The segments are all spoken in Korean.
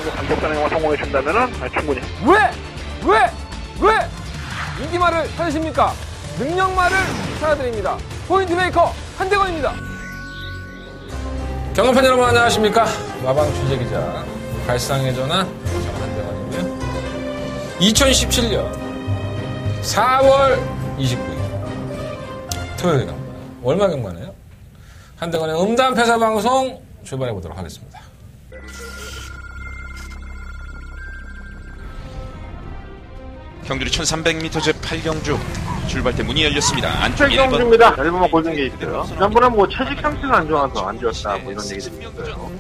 정도 간격 단행만 성공해 준다면은 충분히. 왜 인기말을 찾으십니까? 능력말을 찾아드립니다. 포인트 메이커 한대건입니다. 경험판 여러분 안녕하십니까? 마방 취재기자 발상의 전환 한대건이고요. 2017년 4월 29일 토요일 경마 월마 경마네요. 한대건의 음담패사 방송 출발해 보도록 하겠습니다. 경주리 1300m 제8경주 출발대 문이 열렸습니다. 안쪽 1번 경주입니다. 1번만 골든게이트. 지난번에 뭐 체직 상태가 안 좋아서 안 좋았다 뭐 이런 얘기도 있어요.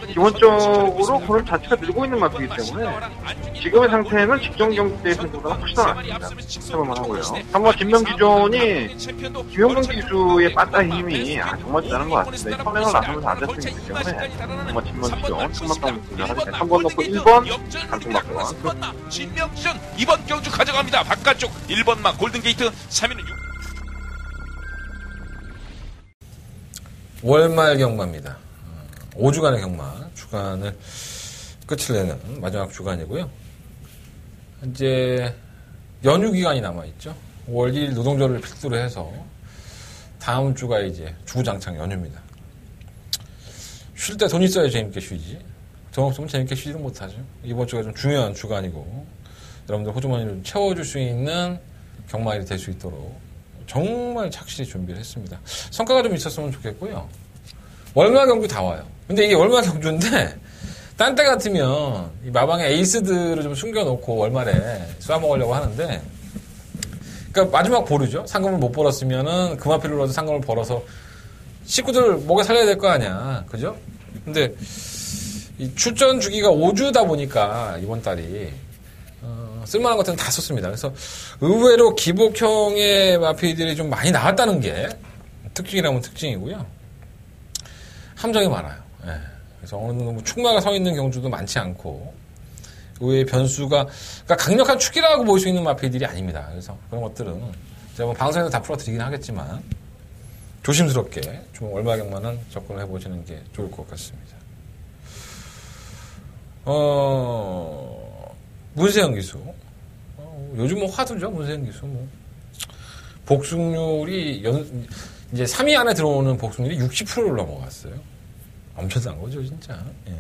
기본적으로 그런 자체가 늘고 있는 마트이기 때문에 지금의 상태는 직전 경기 때 승부보다 훨씬 더 낫습니다. 해볼만 하고요. 한번 김명기존이 김용근 기수의 빠따 힘이 정말 대단한 것 같은데 선행을 나서면서 안 됐기 때문에 정말 김명기존 승막강 분석하게 3번 놓고 1번 강승막강 김명기존 이번 경주 가져갑니다. 바깥쪽 1번마 골든게이트 3위는 6 월말 경마입니다. 5주간의 경마 주간을 끝을 내는 마지막 주간이고요. 이제 연휴 기간이 남아있죠. 5월 1일 노동절을 필두로 해서 다음 주가 이제 주구장창 연휴입니다. 쉴 때 돈 있어야 재밌게 쉬지. 돈 없으면 재밌게 쉬지도 못하죠. 이번 주가 좀 중요한 주간이고 여러분들 호주머니를 채워줄 수 있는 경마일이 될 수 있도록 정말 착실히 준비를 했습니다. 성과가 좀 있었으면 좋겠고요. 월마 경주 다 와요. 근데 이게 월마 경주인데 딴 때 같으면 이 마방에 에이스들을 좀 숨겨놓고 월말에 쏴먹으려고 하는데 그러니까 마지막 보류죠. 상금을 못 벌었으면은 금화필로라도 상금을 벌어서 식구들 목에 살려야 될 거 아니야. 그죠? 근데 이 출전 주기가 5주다 보니까 이번 달이 쓸만한 것들은 다 썼습니다. 그래서 의외로 기복형의 마피들이 좀 많이 나왔다는 게 특징이라면 특징이고요. 함정이 많아요. 예. 그래서 어느 정도 축마가 서 있는 경주도 많지 않고 의외의 변수가 그러니까 강력한 축이라고 볼 수 있는 마피들이 아닙니다. 그래서 그런 것들은 제가 뭐 방송에서 다 풀어드리긴 하겠지만 조심스럽게 좀 월마 경마는 접근을 해보시는 게 좋을 것 같습니다. 문세영 기수. 요즘 뭐 화두죠, 문세영 기수. 뭐. 복승률이 이제 3위 안에 들어오는 복승률이 60%를 넘어갔어요. 엄청난 거죠, 진짜. 예.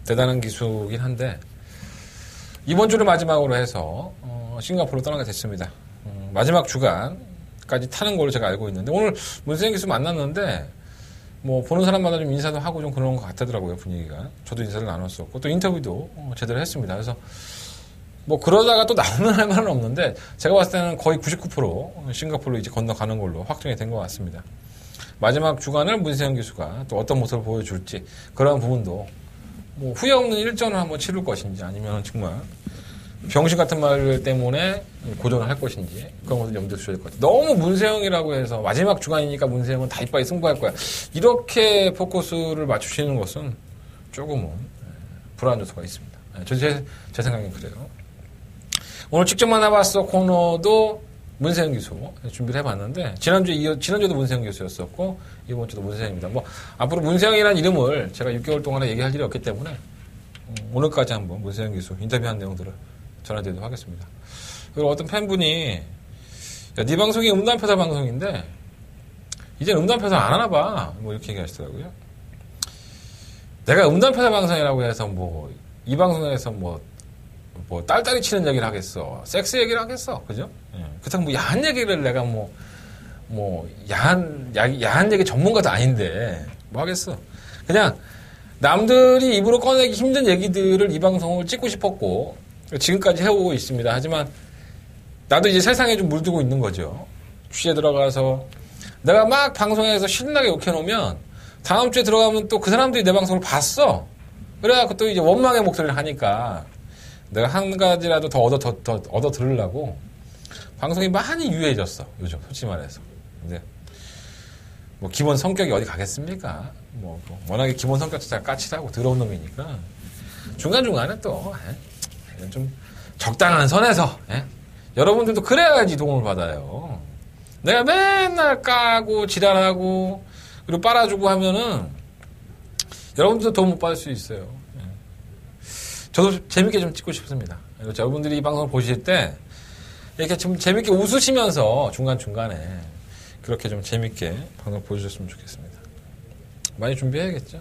대단한 기수긴 한데, 이번 주를 마지막으로 해서, 싱가포르로 떠나게 됐습니다. 마지막 주간까지 타는 걸로 제가 알고 있는데, 오늘 문세영 기수 만났는데, 뭐, 보는 사람마다 좀 인사도 하고 좀 그런 것 같더라고요, 분위기가. 저도 인사를 나눴었고, 또 인터뷰도 제대로 했습니다. 그래서, 뭐, 그러다가 또 나오는 할 말은 없는데, 제가 봤을 때는 거의 99% 싱가포르로 이제 건너가는 걸로 확정이 된 것 같습니다. 마지막 주간을 문세영 기수가 또 어떤 모습을 보여줄지, 그런 부분도, 뭐, 후회 없는 일전을 한번 치를 것인지, 아니면 정말, 병신 같은 말 때문에 고전을 할 것인지, 그런 것을 염두에 두셔야 될 것 같아요. 너무 문세영이라고 해서, 마지막 주간이니까 문세영은 다 이빠이 승부할 거야. 이렇게 포커스를 맞추시는 것은 조금은 불안한 요소가 있습니다. 제 생각엔 그래요. 오늘 직접 만나봤어 코너도 문세영 기수 준비를 해봤는데 지난주에도 문세영 기수였었고 이번 주도 문세영입니다. 뭐 앞으로 문세영이라는 이름을 제가 6개월 동안에 얘기할 일이 없기 때문에 오늘까지 한번 문세영 기수 인터뷰한 내용들을 전해드리도록 하겠습니다. 그리고 어떤 팬분이 야, 네 방송이 음담패사 방송인데 이제 음담패사 안 하나 봐 뭐 이렇게 얘기하시더라고요. 내가 음담패사 방송이라고 해서 뭐 이 방송에서 뭐 딸딸이 치는 얘기를 하겠어. 섹스 얘기를 하겠어. 그죠? 예. 그렇다고 뭐 야한 얘기를 내가 야한 얘기 전문가도 아닌데, 뭐 하겠어. 그냥 남들이 입으로 꺼내기 힘든 얘기들을 이 방송을 찍고 싶었고, 지금까지 해오고 있습니다. 하지만, 나도 이제 세상에 좀 물들고 있는 거죠. 취재 들어가서, 내가 막 방송에서 신나게 욕해놓으면, 다음 주에 들어가면 또 그 사람들이 내 방송을 봤어. 그래갖고 또 이제 원망의 목소리를 하니까, 내가 한 가지라도 더 얻어 들으려고 방송이 많이 유해졌어. 요즘 솔직히 말해서. 근데 뭐 기본 성격이 어디 가겠습니까? 뭐 워낙에 기본 성격 자체가 까칠하고 더러운 놈이니까 중간중간에 또 좀 적당한 선에서 여러분들도 그래야지 도움을 받아요. 내가 맨날 까고 지랄하고 그리고 빨아주고 하면은 여러분들도 도움 못 받을 수 있어요. 저도 재밌게 좀 찍고 싶습니다. 그리고 여러분들이 이 방송을 보실 때 이렇게 좀 재밌게 웃으시면서 중간중간에 그렇게 좀 재밌게 방송 보여주셨으면 좋겠습니다. 많이 준비해야겠죠.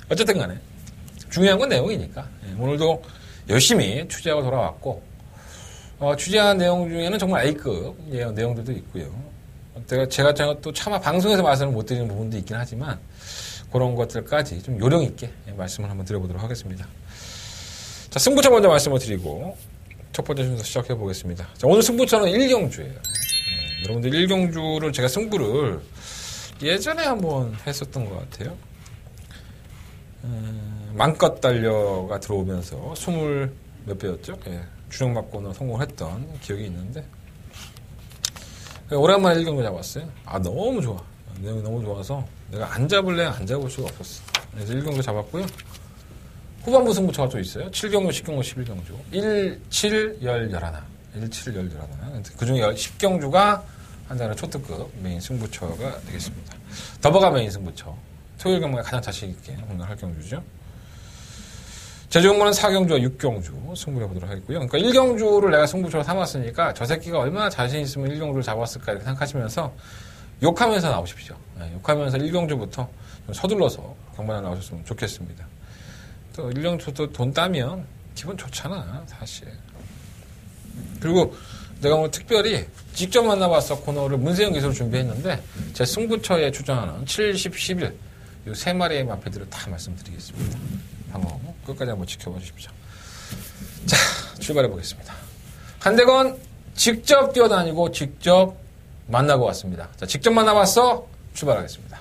어쨌든 간에 중요한 건 내용이니까 오늘도 열심히 취재하고 돌아왔고 취재한 내용 중에는 정말 A급 내용들도 있고요. 제가 또 차마 방송에서 말씀을 못 드리는 부분도 있긴 하지만 그런 것들까지 좀 요령 있게 말씀을 한번 드려보도록 하겠습니다. 자, 승부처 먼저 말씀을 드리고 첫 번째 순서 시작해 보겠습니다. 자, 오늘 승부처는 1경주예요. 여러분들 1경주를 제가 승부를 예전에 한번 했었던 것 같아요. 만껏 달려가 들어오면서 20 몇 배였죠? 주력 맞고는 성공을 했던 기억이 있는데 오랜만에 1경주 잡았어요. 너무 좋아. 내용이 너무 좋아서 내가 안 잡을래 안 잡을 수가 없었어. 그래서 1경주 잡았고요. 후반부 승부처가 또 있어요. 7경주, 10경주, 11경주. 1, 7, 10, 11. 1, 7, 10, 11. 그 중에 10경주가 한자는 초특급 메인 승부처가 되겠습니다. 더버가 메인 승부처. 토요일 경마에 가장 자신있게 할 경주죠. 제주경마는 4경주와 6경주 승부를 해보도록 하겠고요. 그러니까 1경주를 내가 승부처로 삼았으니까 저 새끼가 얼마나 자신 있으면 1경주를 잡았을까 이렇게 생각하시면서 욕하면서 나오십시오. 욕하면서 1경주부터 좀 서둘러서 경마에 나오셨으면 좋겠습니다. 또 1경주도 돈 따면 기분 좋잖아, 사실. 그리고 내가 오늘 특별히 직접 만나봤어 코너를 문세영 기수로 준비했는데 제 승부처에 출전하는 70, 11 이 세 마리의 마패들을 다 말씀드리겠습니다. 방송 끝까지 한번 지켜봐 주십시오. 자, 출발해 보겠습니다. 한대건 직접 뛰어다니고 직접 만나고 왔습니다. 자, 직접 만나봤어? 출발하겠습니다.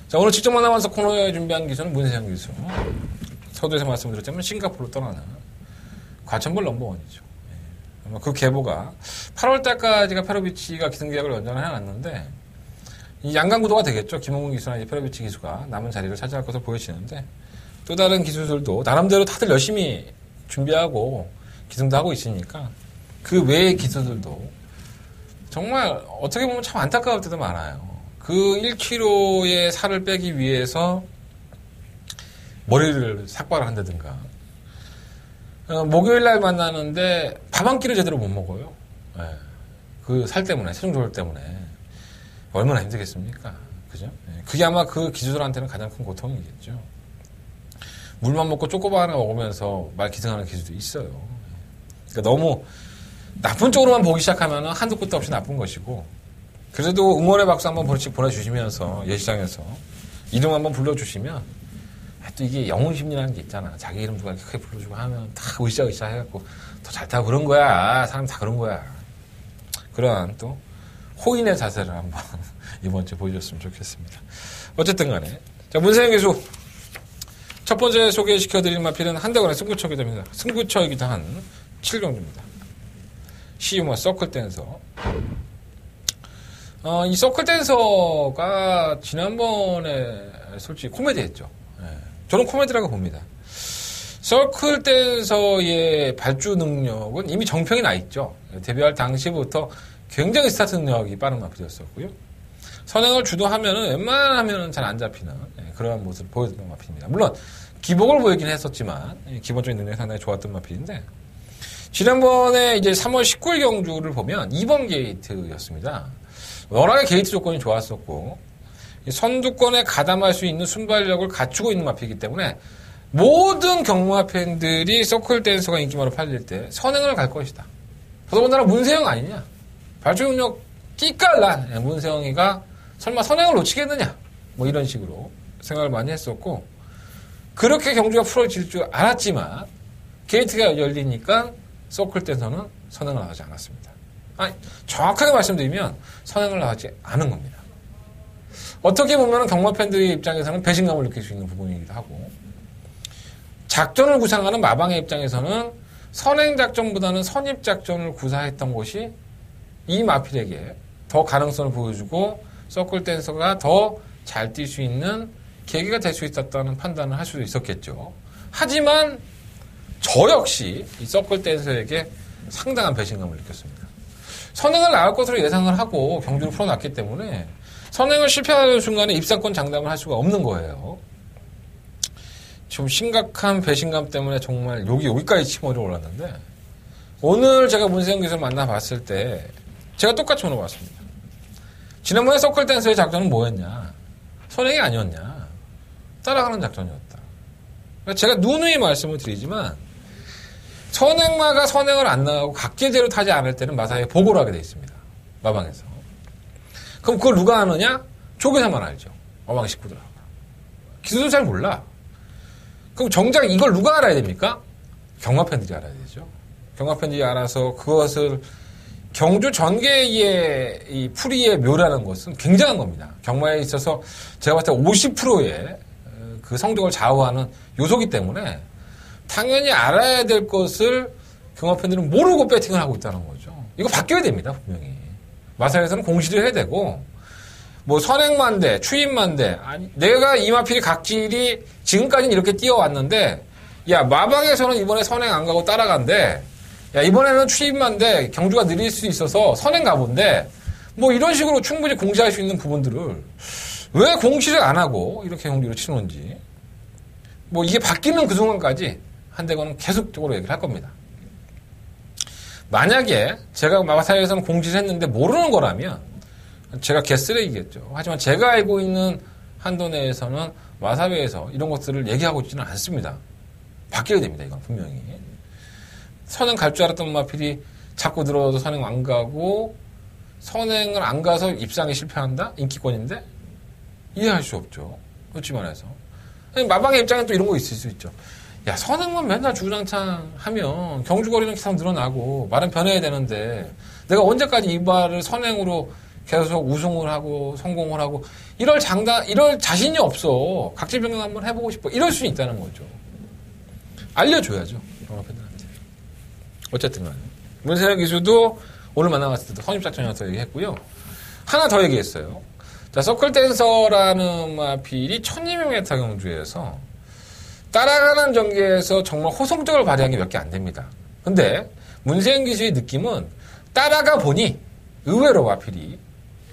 자, 오늘 직접 만나면서 코너에 준비한 기수는 문세영 기수. 서두에서 말씀드렸자면 싱가포르로 떠나는 과천벌 넘버원이죠. 아마 그 계보가 8월달까지가 페로비치가 기승계약을 연장을 해놨는데 이 양강구도가 되겠죠. 김홍근 기수나 이제 페로비치 기수가 남은 자리를 차지할 것으로 보여지는데 또 다른 기수들도 나름대로 다들 열심히 준비하고 기승도 하고 있으니까 그 외의 기수들도 정말 어떻게 보면 참 안타까울 때도 많아요. 그 1kg의 살을 빼기 위해서 머리를 삭발을 한다든가 목요일날 만나는데 밥 한 끼를 제대로 못 먹어요. 그 살 때문에, 체중 조절 때문에 얼마나 힘들겠습니까? 그죠? 그게 아마 그 기수들한테는 가장 큰 고통이겠죠. 물만 먹고 쪼꼬바 하나 먹으면서 말 기승하는 기수도 있어요. 그러니까 너무 나쁜 쪽으로만 보기 시작하면 한도 끝도 없이 나쁜 것이고 그래도 응원의 박수 한번 보내주시면서 예시장에서 이름 한번 불러주시면 또 이게 영웅 심리라는 게 있잖아. 자기 이름 누가 크게 불러주고 하면 다 으쌰으쌰 해갖고 더 잘 타고 그런 거야. 사람 다 그런 거야. 그러한 또 호인의 자세를 한번 이번 주에 보여줬으면 좋겠습니다. 어쨌든 간에 자, 문세영 기수 첫 번째 소개시켜드릴 마필은 한대건의 승부처이기도 합니다. 승부처이기도 한 7경주입니다. 시우마 서클 댄서. 이 서클 댄서가 지난번에 솔직히 코미디 했죠. 저는 코미디라고 봅니다. 서클 댄서의 발주 능력은 이미 정평이 나 있죠. 데뷔할 당시부터 굉장히 스타트 능력이 빠른 마필이었었고요. 선행을 주도하면은 웬만하면은 잘 안 잡히는 그러한 모습을 보여줬던 마필입니다. 물론 기복을 보이긴 했었지만 기본적인 능력이 상당히 좋았던 마필인데 지난번에 이제 3월 19일 경주를 보면 2번 게이트였습니다. 워낙에 게이트 조건이 좋았었고 선두권에 가담할 수 있는 순발력을 갖추고 있는 마필이기 때문에 모든 경마 팬들이 서클 댄서가 인기마로 팔릴 때 선행을 갈 것이다. 더더군다나 문세영 아니냐. 발주 능력 끼깔난 문세영이가 설마 선행을 놓치겠느냐. 뭐 이런 식으로 생각을 많이 했었고 그렇게 경주가 풀어질 줄 알았지만 게이트가 열리니까 서클 댄서는 선행을 나가지 않았습니다. 아니, 정확하게 말씀드리면 선행을 나가지 않은 겁니다. 어떻게 보면 경마 팬들의 입장에서는 배신감을 느낄 수 있는 부분이기도 하고 작전을 구상하는 마방의 입장에서는 선행 작전보다는 선입 작전을 구사했던 것이 이 마필에게 더 가능성을 보여주고 서클 댄서가 더 잘 뛸 수 있는 계기가 될 수 있었다는 판단을 할 수도 있었겠죠. 하지만 저 역시 이 서클 댄서에게 상당한 배신감을 느꼈습니다. 선행을 나갈 것으로 예상을 하고 경주를 풀어놨기 때문에 선행을 실패하는 순간에 입상권 장담을 할 수가 없는 거예요. 좀 심각한 배신감 때문에 정말 여기까지 치머리 올랐는데 오늘 제가 문세영 기수를 만나봤을 때 제가 똑같이 물어봤습니다. 지난번에 서클 댄서의 작전은 뭐였냐? 선행이 아니었냐? 따라가는 작전이었다. 제가 누누이 말씀을 드리지만 선행마가 선행을 안 나가고 각계제로 타지 않을 때는 마사에 보고를 하게 돼 있습니다. 마방에서. 그럼 그걸 누가 아느냐? 조교사만 알죠. 마방 식구들하고. 기수도 잘 몰라. 그럼 정작 이걸 누가 알아야 됩니까? 경마팬들이 알아야 되죠. 경마팬들이 알아서 그것을 경주 전개의 이 풀이의 묘라는 것은 굉장한 겁니다. 경마에 있어서 제가 봤을 때 50%의 그 성적을 좌우하는 요소기 때문에 당연히 알아야 될 것을 경마팬들은 모르고 배팅을 하고 있다는 거죠. 이거 바뀌어야 됩니다, 분명히. 마사에서는 공시를 해야 되고, 뭐 선행만대, 추임만대, 아니, 내가 이마필이 각질이 지금까지는 이렇게 뛰어왔는데, 야, 마방에서는 이번에 선행 안 가고 따라간대. 야, 이번에는 추임만대, 경주가 느릴 수 있어서 선행 가본데, 뭐 이런 식으로 충분히 공시할 수 있는 부분들을 왜 공시를 안 하고 이렇게 경주를 치는지, 뭐 이게 바뀌는 그 순간까지 한대건은 계속적으로 얘기를 할 겁니다. 만약에 제가 마사에서는 공지를 했는데 모르는 거라면 제가 개쓰레기겠죠. 하지만 제가 알고 있는 한도 내에서는 마사회에서 이런 것들을 얘기하고 있지는 않습니다. 바뀌어야 됩니다. 이건 분명히. 선행 갈 줄 알았던 마필이 자꾸 들어도 선행 안 가고 선행을 안 가서 입상에 실패한다? 인기권인데? 이해할 수 없죠. 솔직히 말해서. 마방의 입장엔 또 이런 거 있을 수 있죠. 야, 선행만 맨날 주구장창 하면 경주거리는 계속 늘어나고 말은 변해야 되는데 내가 언제까지 이 말을 선행으로 계속 우승을 하고 성공을 하고 이럴 자신이 없어. 각질 변경 한번 해보고 싶어. 이럴 수 있다는 거죠. 알려줘야죠. 경마팬들한테. 어쨌든 간에. 문세영 기수도 오늘 만나봤을 때도 선입작전이라서 얘기했고요. 하나 더 얘기했어요. 자, 서클 댄서라는 마필이 1200m 경주에서 따라가는 전개에서 정말 호성적을 발휘한 게 몇 개 안 됩니다. 근데 문세영 기수의 느낌은 따라가 보니 의외로 마필이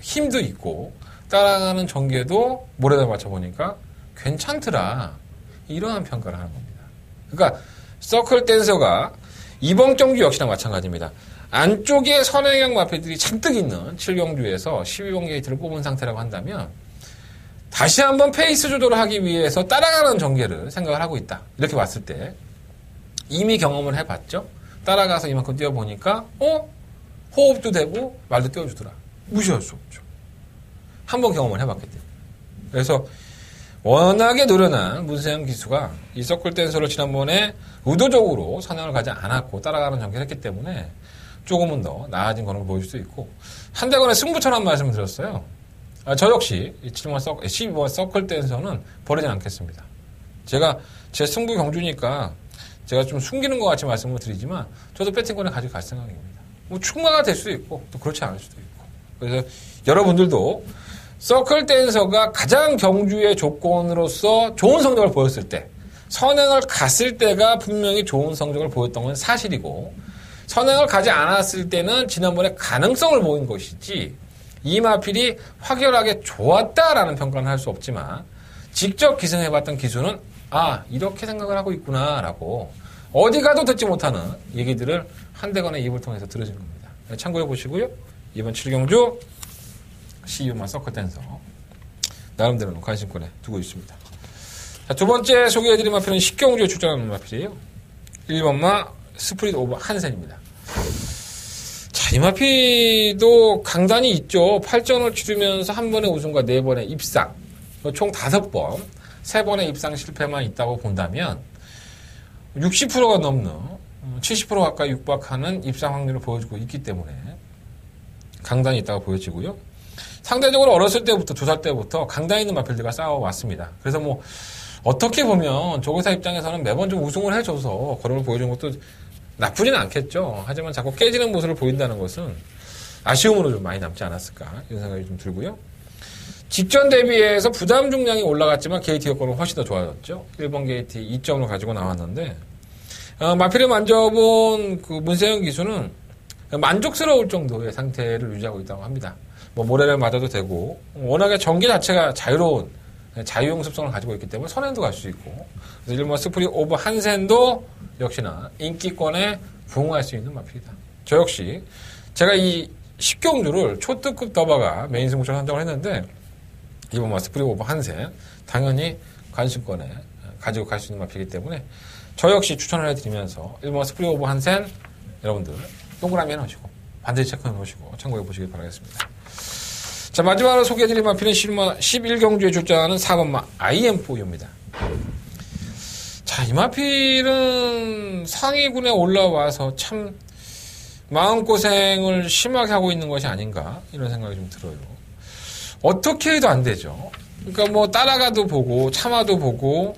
힘도 있고 따라가는 전개도 모래다 맞춰보니까 괜찮더라. 이러한 평가를 하는 겁니다. 그러니까 서클 댄서가 이번 경주 역시나 마찬가지입니다. 안쪽에 선행형 마필들이 잔뜩 있는 7경주에서 12번 게이트를 뽑은 상태라고 한다면 다시 한번 페이스 조절을 하기 위해서 따라가는 전개를 생각을 하고 있다. 이렇게 봤을 때 이미 경험을 해봤죠. 따라가서 이만큼 뛰어보니까 호흡도 되고 말도 띄워주더라. 무시할 수 없죠. 한번 경험을 해봤기 때문에. 그래서 워낙에 노련한 문세영 기수가 이 서클 댄서를 지난번에 의도적으로 선행을 가지 않았고 따라가는 전개를 했기 때문에 조금은 더 나아진 거를 보일 수 있고 한대건의 승부처럼 말씀을 드렸어요. 저 역시 12번 서클 댄서는 버리지 않겠습니다. 제가 제 승부 경주니까 제가 좀 숨기는 것 같이 말씀을 드리지만 저도 배팅권을 가지고 갈 생각입니다. 뭐 충마가 될 수도 있고 또 그렇지 않을 수도 있고 그래서 여러분들도 서클 댄서가 가장 경주의 조건으로서 좋은 성적을 보였을 때 선행을 갔을 때가 분명히 좋은 성적을 보였던 건 사실이고 선행을 가지 않았을 때는 지난번에 가능성을 보인 것이지 이 마필이 확연하게 좋았다라는 평가는 할 수 없지만 직접 기승해봤던 기수는 이렇게 생각을 하고 있구나라고 어디 가도 듣지 못하는 얘기들을 한대건의 입을 통해서 들으신 겁니다. 참고해 보시고요. 이번 7경주 CU만 서클 댄서 나름대로 관심권에 두고 있습니다. 자, 두 번째 소개해드린 마필은 10경주에 출전하는 마필이에요. 1번마 스프릿 오버 한센입니다. 자, 이 마필도 강단이 있죠. 8전을 치르면서 한 번의 우승과 4번의 입상, 총 5번, 3번의 입상 실패만 있다고 본다면 60%가 넘는 70% 가까이 육박하는 입상 확률을 보여주고 있기 때문에 강단이 있다고 보여지고요. 상대적으로 어렸을 때부터 2살 때부터 강단 있는 마필들과 싸워왔습니다. 그래서 뭐 어떻게 보면 조교사 입장에서는 매번 좀 우승을 해줘서 거름을 보여주는 것도 나쁘지는 않겠죠. 하지만 자꾸 깨지는 모습을 보인다는 것은 아쉬움으로 좀 많이 남지 않았을까 이런 생각이 좀 들고요. 직전 대비해서 부담 중량이 올라갔지만 게이트 효과는 훨씬 더 좋아졌죠. 1번 게이트 2점을 가지고 나왔는데 마필을 만져본 그 문세영 기수는 만족스러울 정도의 상태를 유지하고 있다고 합니다. 뭐 모래를 맞아도 되고 워낙에 전기 자체가 자유로운 자유형 습성을 가지고 있기 때문에 선행도 갈 수 있고 그래서 일본 스프링 오브 한센도 역시나 인기권에 부응할 수 있는 마필이다. 저 역시 제가 이 10경주를 초특급 더바가 메인 승부처럼 선정을 했는데 이번 스프링 오브 한센 당연히 관심권에 가지고 갈 수 있는 마필이기 때문에 저 역시 추천을 해드리면서 일본 스프링 오브 한센 여러분들 동그라미 해놓으시고 반드시 체크해 놓으시고 참고해 보시길 바라겠습니다. 자, 마지막으로 소개해드릴 마필은 11경주에 출전하는 4번마 IM4U입니다. 자, 이 마필은 상위군에 올라와서 참 마음고생을 심하게 하고 있는 것이 아닌가 이런 생각이 좀 들어요. 어떻게 해도 안 되죠. 그러니까 뭐 따라가도 보고 참아도 보고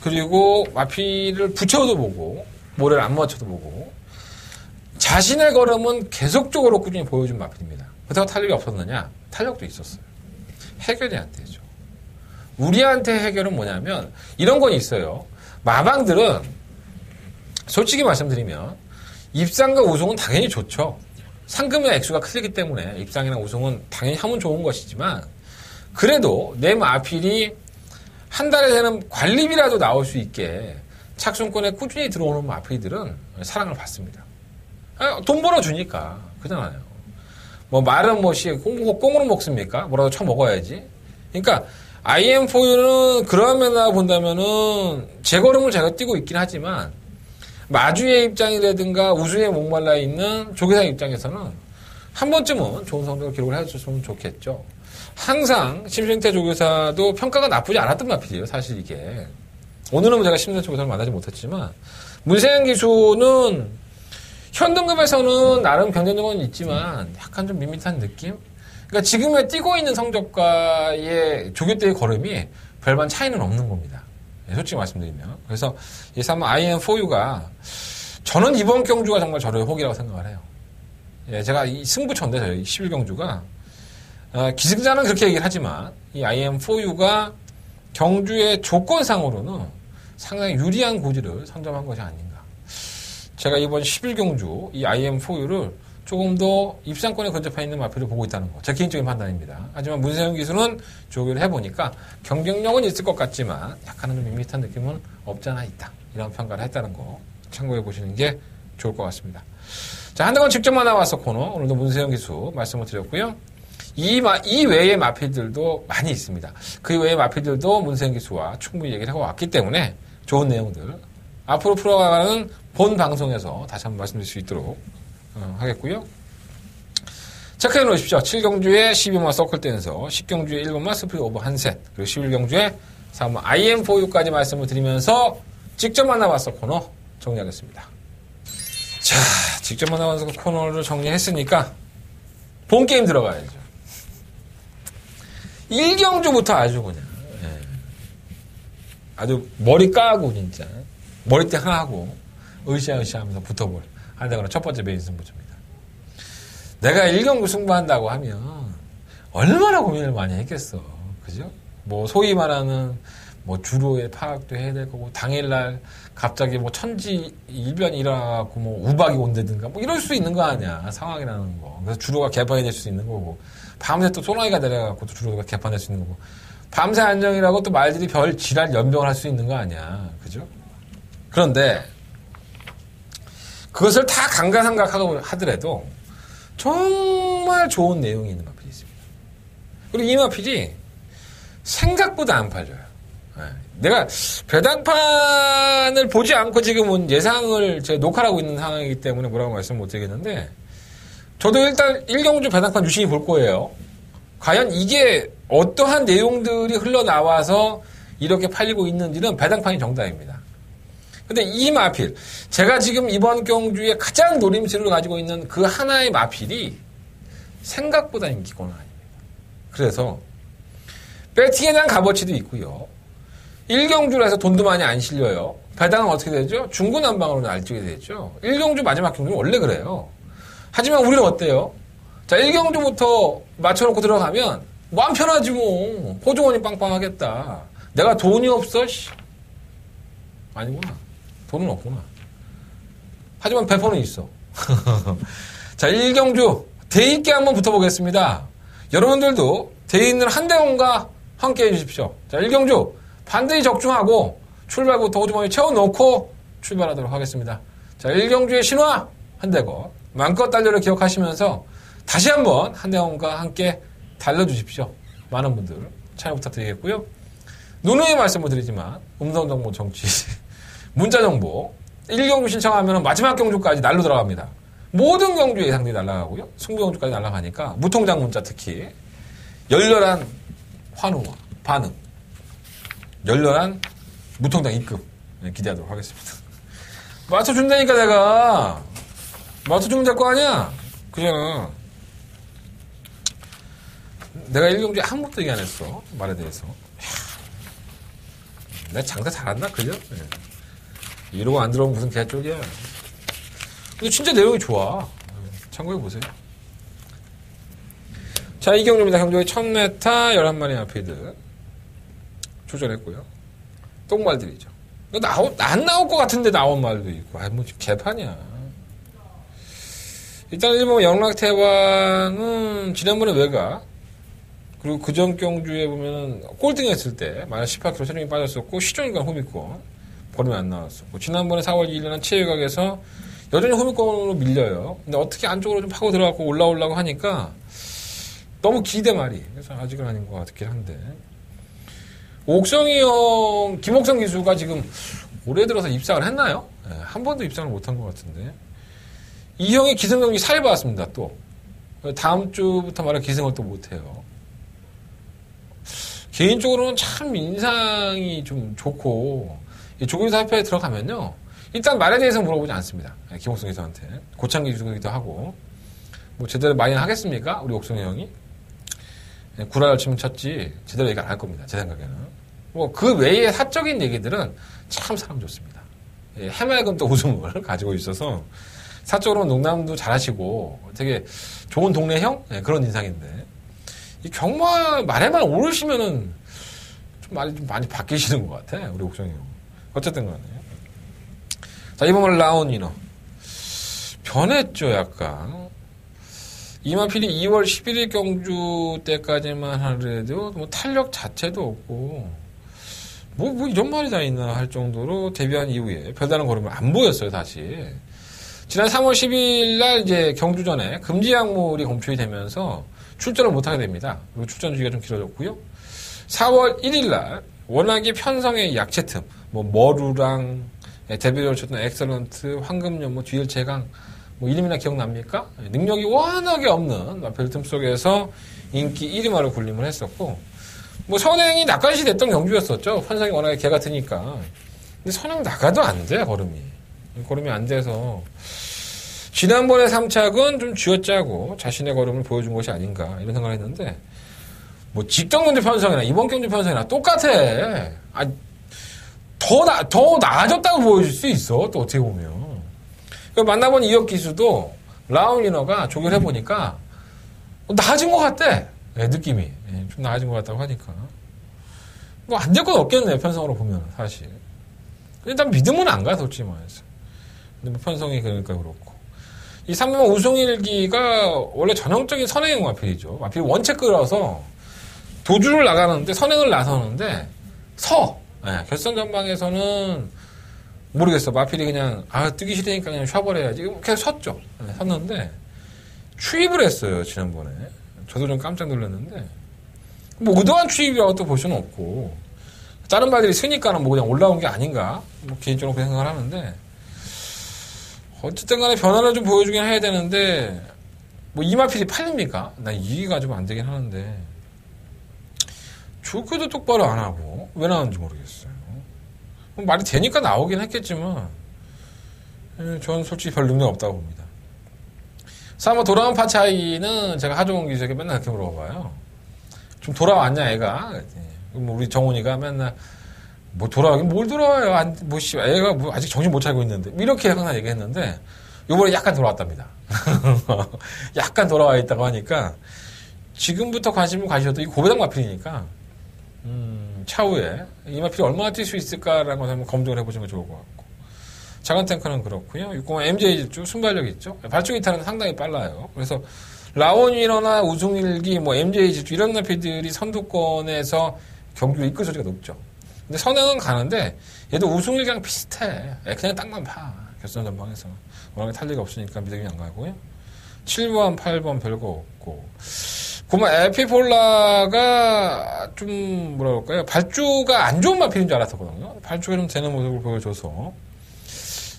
그리고 마필을 붙여도 보고 모래를 안 맞춰도 보고 자신의 걸음은 계속적으로 꾸준히 보여준 마필입니다. 그렇다고 탄력이 없었느냐? 탄력도 있었어요. 해결이 안 되죠. 우리한테 해결은 뭐냐면 이런 건 있어요. 마방들은 솔직히 말씀드리면 입상과 우승은 당연히 좋죠. 상금의 액수가 크기 때문에 입상이나 우승은 당연히 하면 좋은 것이지만 그래도 내 마필이 한 달에 되는 관리비라도 나올 수 있게 착순권에 꾸준히 들어오는 마필들은 사랑을 받습니다. 돈 벌어주니까 그잖아요. 뭐 말은 뭐시 꽁으로 먹습니까? 뭐라도 쳐먹어야지. 그러니까 IM4U는 그런 면에서 본다면은 제 걸음을 제가 뛰고 있긴 하지만 마주의 입장이라든가 우승에 목말라 있는 조계사 입장에서는 한 번쯤은 좋은 성적을 기록을 해줬으면 좋겠죠. 항상 심승태 조교사도 평가가 나쁘지 않았던 마필이에요. 사실 이게. 오늘은 제가 심승태 조교사를 만나지 못했지만 문세영 기수는 현등급에서는 나름 경쟁력은 있지만 약간 좀 밋밋한 느낌? 그러니까 지금에 뛰고 있는 성적과의 조교 때의 걸음이 별반 차이는 없는 겁니다. 솔직히 말씀드리면. 그래서 이 3번 IM4U가 저는 이번 경주가 정말 저를 혹이라고 생각을 해요. 예, 제가 이 승부처인데 저희 11경주가 기승자는 그렇게 얘기를 하지만 이 IM4U가 경주의 조건상으로는 상당히 유리한 고지를 선점한 것이 아닌가. 제가 이번 11경주 이 IM4U를 조금 더 입상권에 근접해 있는 마필을 보고 있다는 거. 제 개인적인 판단입니다. 하지만 문세영 기수는 조교를 해보니까 경쟁력은 있을 것 같지만 약간은 좀 밋밋한 느낌은 없잖아 있다. 이런 평가를 했다는 거 참고해 보시는 게 좋을 것 같습니다. 자, 한동안 직접 만나봤어 코너. 오늘도 문세영 기수 말씀을 드렸고요. 이 외의 마필들도 많이 있습니다. 그 외의 마필들도 문세영 기수와 충분히 얘기를 하고 왔기 때문에 좋은 내용들 앞으로 풀어가는 본 방송에서 다시 한번 말씀드릴 수 있도록 하겠고요. 체크해 놓으십시오. 7경주에 12번 서클 댄서, 10경주에 1번만 스프링 오브 한셋, 그리고 11경주에 3번 IM4U까지 말씀을 드리면서 직접 만나봤어 코너 정리하겠습니다. 자, 직접 만나봤어 코너를 정리했으니까 본 게임 들어가야죠. 1경주부터 아주 그냥 아주 머리 까고 진짜 머리띠 하나 하고 으쌰으쌰 하면서 붙어볼 한다거나 첫 번째 메인 승부처입니다. 내가 1경주 승부한다고 하면 얼마나 고민을 많이 했겠어. 그죠? 뭐 소위 말하는 뭐 주로의 파악도 해야 될 거고 당일날 갑자기 뭐 천지 일변이 일어나갖고 뭐 우박이 온다든가 뭐 이럴 수 있는 거 아니야. 상황이라는 거. 그래서 주로가 개판이 될 수 있는 거고 밤새 또 소나기가 내려가갖고 또 주로가 개판될 수 있는 거고 밤새 안정이라고 또 말들이 별 지랄 연병을 할 수 있는 거 아니야. 그죠? 그런데 그것을 다 감가상각하고 하더라도 정말 좋은 내용이 있는 마필이 있습니다. 그리고 이 마필이 생각보다 안 팔려요. 내가 배당판을 보지 않고 지금은 예상을 제가 녹화를 하고 있는 상황이기 때문에 뭐라고 말씀 못 드리겠는데 저도 일단 1경주 배당판 유심히 볼 거예요. 과연 이게 어떠한 내용들이 흘러나와서 이렇게 팔리고 있는지는 배당판이 정답입니다. 근데 이 마필, 제가 지금 이번 경주에 가장 노림수를 가지고 있는 그 하나의 마필이 생각보다 인기권은 아닙니다. 그래서 배팅에 대한 값어치도 있고요. 1경주로 해서 돈도 많이 안 실려요. 배당은 어떻게 되죠? 중구난방으로 날뛰게 되죠. 1경주 마지막 경주는 원래 그래요. 하지만 우리는 어때요? 자, 1경주부터 맞춰놓고 들어가면 마음 편하지 뭐. 호주머니 빵빵하겠다. 내가 돈이 없어? 씨. 아니구나. 돈은 없구나. 하지만 배포는 있어. 자, 일경주 대있게 한번 붙어보겠습니다. 여러분들도 대있는 한대원과 함께 해주십시오. 자, 일경주 반드시 적중하고 출발부터 호주머니 채워놓고 출발하도록 하겠습니다. 자, 일경주의 신화 한대건 마음껏 달려를 기억하시면서 다시 한번 한대원과 함께 달려주십시오. 많은 분들 참여 부탁드리겠고요. 누누이 말씀을 드리지만 음성정보 정치 문자정보 1경주 신청하면 마지막 경주까지 날로 들어갑니다. 모든 경주 예상들이 날아가고요. 승부경주까지 날아가니까 무통장 문자 특히 열렬한 환호와 반응, 열렬한 무통장 입금 기대하도록 하겠습니다. 맞춰준다니까 내가 맞춰주면 될 거 아니야? 그잖아. 내가 1경주에 아무것도 얘기 안 했어. 말에 대해서. 내가 장사 잘한다 그죠? 이러고 안 들어오면 무슨 개쪽이야. 근데 진짜 내용이 좋아. 참고해보세요. 자, 이경주입니다. 경주의 1000m 11마리 아피드 조절했고요. 똥말들이죠. 안 나올 것 같은데 나온 말도 있고. 뭐 개판이야. 일단 일본 영락태왕은 지난번에 외가 그리고 그전 경주에 보면은 꼴등했을 때 만약 18kg 체중이 빠졌었고 시종일관 호미권 버림이 안 나왔었고 지난번에 4월 2일에 한 체육학에서 여전히 호미권으로 밀려요. 근데 어떻게 안쪽으로 좀 파고 들어가고 올라오려고 하니까 너무 기대 말이. 그래서 아직은 아닌 것 같긴 한데 옥성이 형, 김옥성 기수가 지금 올해 들어서 입상을 했나요? 네, 한 번도 입상을 못한 것 같은데 이 형이 기승경기 살이 받았습니다. 또 다음 주부터 말해 기승을 또 못해요. 개인적으로는 참 인상이 좀 좋고 조교사 협회에 들어가면요 일단 말에 대해서 물어보지 않습니다. 김옥성 기수한테 고창기 기수기도 하고 뭐 제대로 많이 하겠습니까? 우리 옥성이 형이 구라를 치면 쳤지 제대로 얘기 안 할 겁니다. 제 생각에는 뭐 그 외의 사적인 얘기들은 참 사람 좋습니다. 해맑은 또 웃음을 가지고 있어서 사적으로는 농담도 잘하시고 되게 좋은 동네 형 그런 인상인데 이 경마 말에만 오르시면은 좀 많이 바뀌시는 것 같아 우리 옥성이 형. 어쨌든 간에 자 이번 라운 위너 변했죠 약간. 이만필이 2월 11일 경주 때까지만 하더라도 뭐 탄력 자체도 없고 뭐 이런 말이 다 있나 할 정도로 데뷔한 이후에 별다른 걸음을 안 보였어요 다시. 지난 3월 10일 날 이제 경주 전에 금지 약물이 검출이 되면서 출전을 못하게 됩니다. 그리고 출전 주기가 좀 길어졌고요. 4월 1일 날 워낙에 편성의 약체 틈, 뭐 머루랑 데뷔를 쳤던 엑셀런트, 황금연, 뭐 뒤일체강 뭐 이름이나 기억납니까? 능력이 워낙에 없는 벨틈 속에서 인기 1위마를 군림을 했었고 뭐 선행이 낙관시 됐던 경주였었죠. 환상이 워낙에 개 같으니까. 근데 선행 나가도 안 돼 걸음이 안 돼서 지난번에 3착은 좀 쥐어짜고 자신의 걸음을 보여준 것이 아닌가 이런 생각을 했는데 뭐 직전 경주 편성이나 이번 경주 편성이나 똑같아. 더 나아졌다고 보여줄 수 있어. 또 어떻게 보면. 만나본 이혁 기수도 라운 위너가 조결해보니까 나아진 것 같대. 느낌이. 좀 나아진 것 같다고 하니까. 뭐 안 될 건 없겠네. 편성으로 보면 사실. 일단 믿음은 안 가. 솔직히 말해서. 근데 뭐 편성이 그러니까 그렇고. 이 3번 우승일기가 원래 전형적인 선행 마필이죠. 마필이 원체 끌어서 도주를 나가는데 선행을 나서는데 결선 전방에서는 모르겠어. 마필이 그냥 뜨기 싫으니까 그냥 샤버려야지. 계속 섰죠. 섰는데 추입을 했어요. 지난번에. 저도 좀 깜짝 놀랐는데 뭐 의도한 추입이라고 또 볼 수는 없고 다른 말들이 쓰니까는 뭐 그냥 올라온 게 아닌가 뭐 개인적으로 그렇게 생각을 하는데 어쨌든 간에 변화를 좀 보여주긴 해야 되는데 뭐 이마필이 팔립니까? 난 이해가 좀 안 되긴 하는데 조교도 똑바로 안 하고 왜 나오는지 모르겠어요. 말이 되니까 나오긴 했겠지만 저는 솔직히 별 능력 없다고 봅니다. 그래서 돌아온 파차이는 제가 하종원 기수에게 맨날 이렇게 물어봐요. 좀 돌아왔냐 애가? 뭐 우리 정훈이가 맨날 뭐 돌아오긴 뭘 돌아와요? 애가 뭐 아직 정신 못 차리고 있는데 이렇게 항상 얘기했는데 요번에 약간 돌아왔답니다. 약간 돌아와 있다고 하니까 지금부터 관심을 가셔도 이 고배당 마필이니까 차후에 이 마필이 얼마나 뛸 수 있을까라는 걸 한번 검증을 해보시는 게 좋을 것 같고 작은 탱크는 그렇고요. 6공화 MJ 질주 순발력 있죠. 발전 기타는 상당히 빨라요. 그래서 라온위너나 우승일기, 뭐 MJ 질주 이런 마필들이 선두권에서 경기를 이끌 소리가 높죠. 근데 선행은 가는데 얘도 우승일기랑 비슷해. 그냥 땅만 파. 결선 전방에서 워낙에 탈리가 없으니까 믿음이 안 가고요. 7번, 8번 별거 없고. 그러면 에피폴라가 좀 뭐라 그럴까요? 발주가 안 좋은 마필인 줄 알았었거든요. 발주가 좀 되는 모습을 보여줘서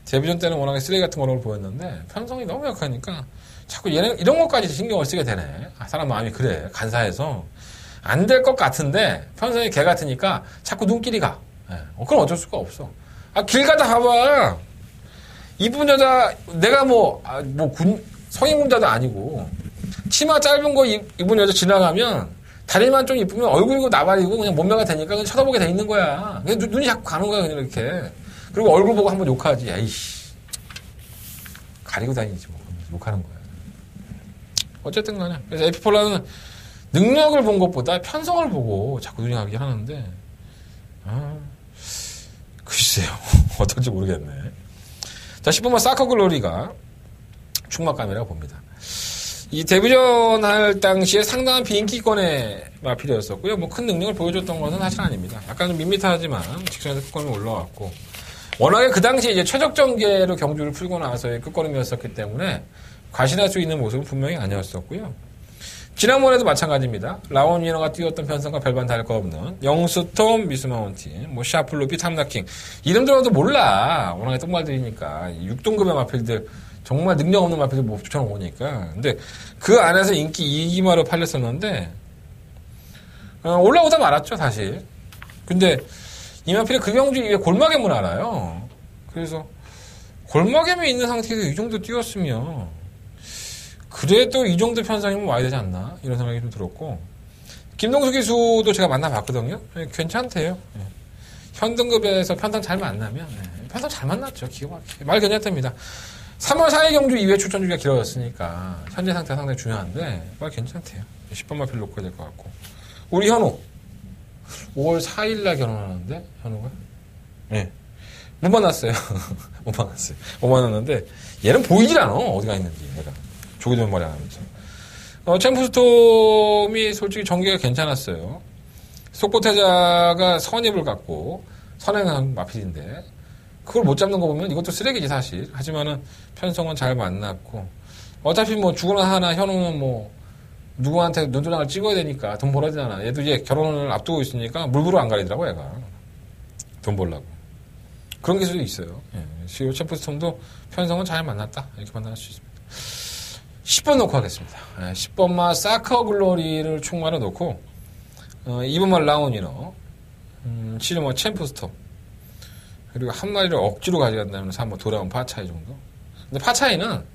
데뷔전 때는 워낙에 쓰레기 같은 거를 보였는데 편성이 너무 약하니까 자꾸 얘는 이런 것까지 신경을 쓰게 되네. 사람 마음이 그래. 간사해서 안 될 것 같은데 편성이 개 같으니까 자꾸 눈길이 가. 그건 어쩔 수가 없어. 길 가다 봐봐. 이쁜 여자 내가 성인 군자도 아니고 치마 짧은 거 입은 여자 지나가면 다리만 좀 이쁘면 얼굴이고 나발이고 그냥 몸매가 되니까 그냥 쳐다보게 돼 있는 거야. 그냥 눈이 자꾸 가는 거야 그냥 이렇게. 그리고 얼굴 보고 한번 욕하지. 에이씨 가리고 다니지 뭐 욕하는 거야. 어쨌든 간에 그래서 에피폴라는 능력을 본 것보다 편성을 보고 자꾸 눈이 가게 하는데 글쎄요 어떨지 모르겠네. 자 10번만 사커글로리가 충막감이라고 봅니다. 이 데뷔전 할 당시에 상당한 비인기권의 마필이었었고요. 뭐 큰 능력을 보여줬던 것은 사실 아닙니다. 약간 좀 밋밋하지만 직전에서 끝걸음이 올라왔고 워낙에 그 당시에 이제 최적전개로 경주를 풀고 나서의 끝걸음이었었기 때문에 과신할 수 있는 모습은 분명히 아니었었고요. 지난번에도 마찬가지입니다. 라온위너가 뛰었던 편성과 별반 다를 거 없는 영스톰, 미스마운틴, 뭐 샤플루피, 탐나킹 이름 들어도 몰라. 워낙에 똥말들이니까 6등급의 마필들 정말 능력 없는 마필들 못 붙여놓으니까. 근데 그 안에서 인기 2기마로 팔렸었는데 올라오다 말았죠 사실. 근데 이 마필이 그 경주 이후에 골마겜을 알아요. 그래서 골마겜에 있는 상태에서 이 정도 뛰었으면 그래도 이 정도 편성이면 와야 되지 않나 이런 생각이 좀 들었고 김동수 기수도 제가 만나봤거든요. 괜찮대요. 현등급에서 편성 잘 만나면 편성 잘 만났죠. 기가 막히게 말 괜찮답니다. 3월 4일 경주 이후에 출전 주기가 길어졌으니까 현재 상태가 상당히 중요한데 말 괜찮대요. 10번 마필 놓고 될 것 같고 우리 현우 5월 4일날 결혼하는데 현우가 못 만났어요. 못 만났는데 얘는 보이질 않아. 어디가 있는지 내가 조기도면 말이 안 하면서 챔프스톰이 솔직히 전개가 괜찮았어요. 속보태자가 선입을 갖고 선행한 마필인데 그걸 못 잡는 거 보면 이것도 쓰레기지 사실. 하지만은 편성은 잘 만났고 어차피 뭐 죽으나 하나 현우는 뭐 누구한테 눈도장을 찍어야 되니까 돈 벌어야 되잖아. 얘도 이제 결혼을 앞두고 있으니까 물부로 안 가리더라고 얘가. 돈 벌라고. 그런 기술이 있어요. 시오 챔프스톰도 편성은 잘 만났다. 이렇게 판단할 수 있습니다. 10번 놓고 하겠습니다. 10번마 사커글로리를 총말아 놓고 2번마 라온위너 7번마 챔프스톰 그리고 한 마리를 억지로 가져간다면서 한번 돌아온 파차이 정도. 근데 파차이는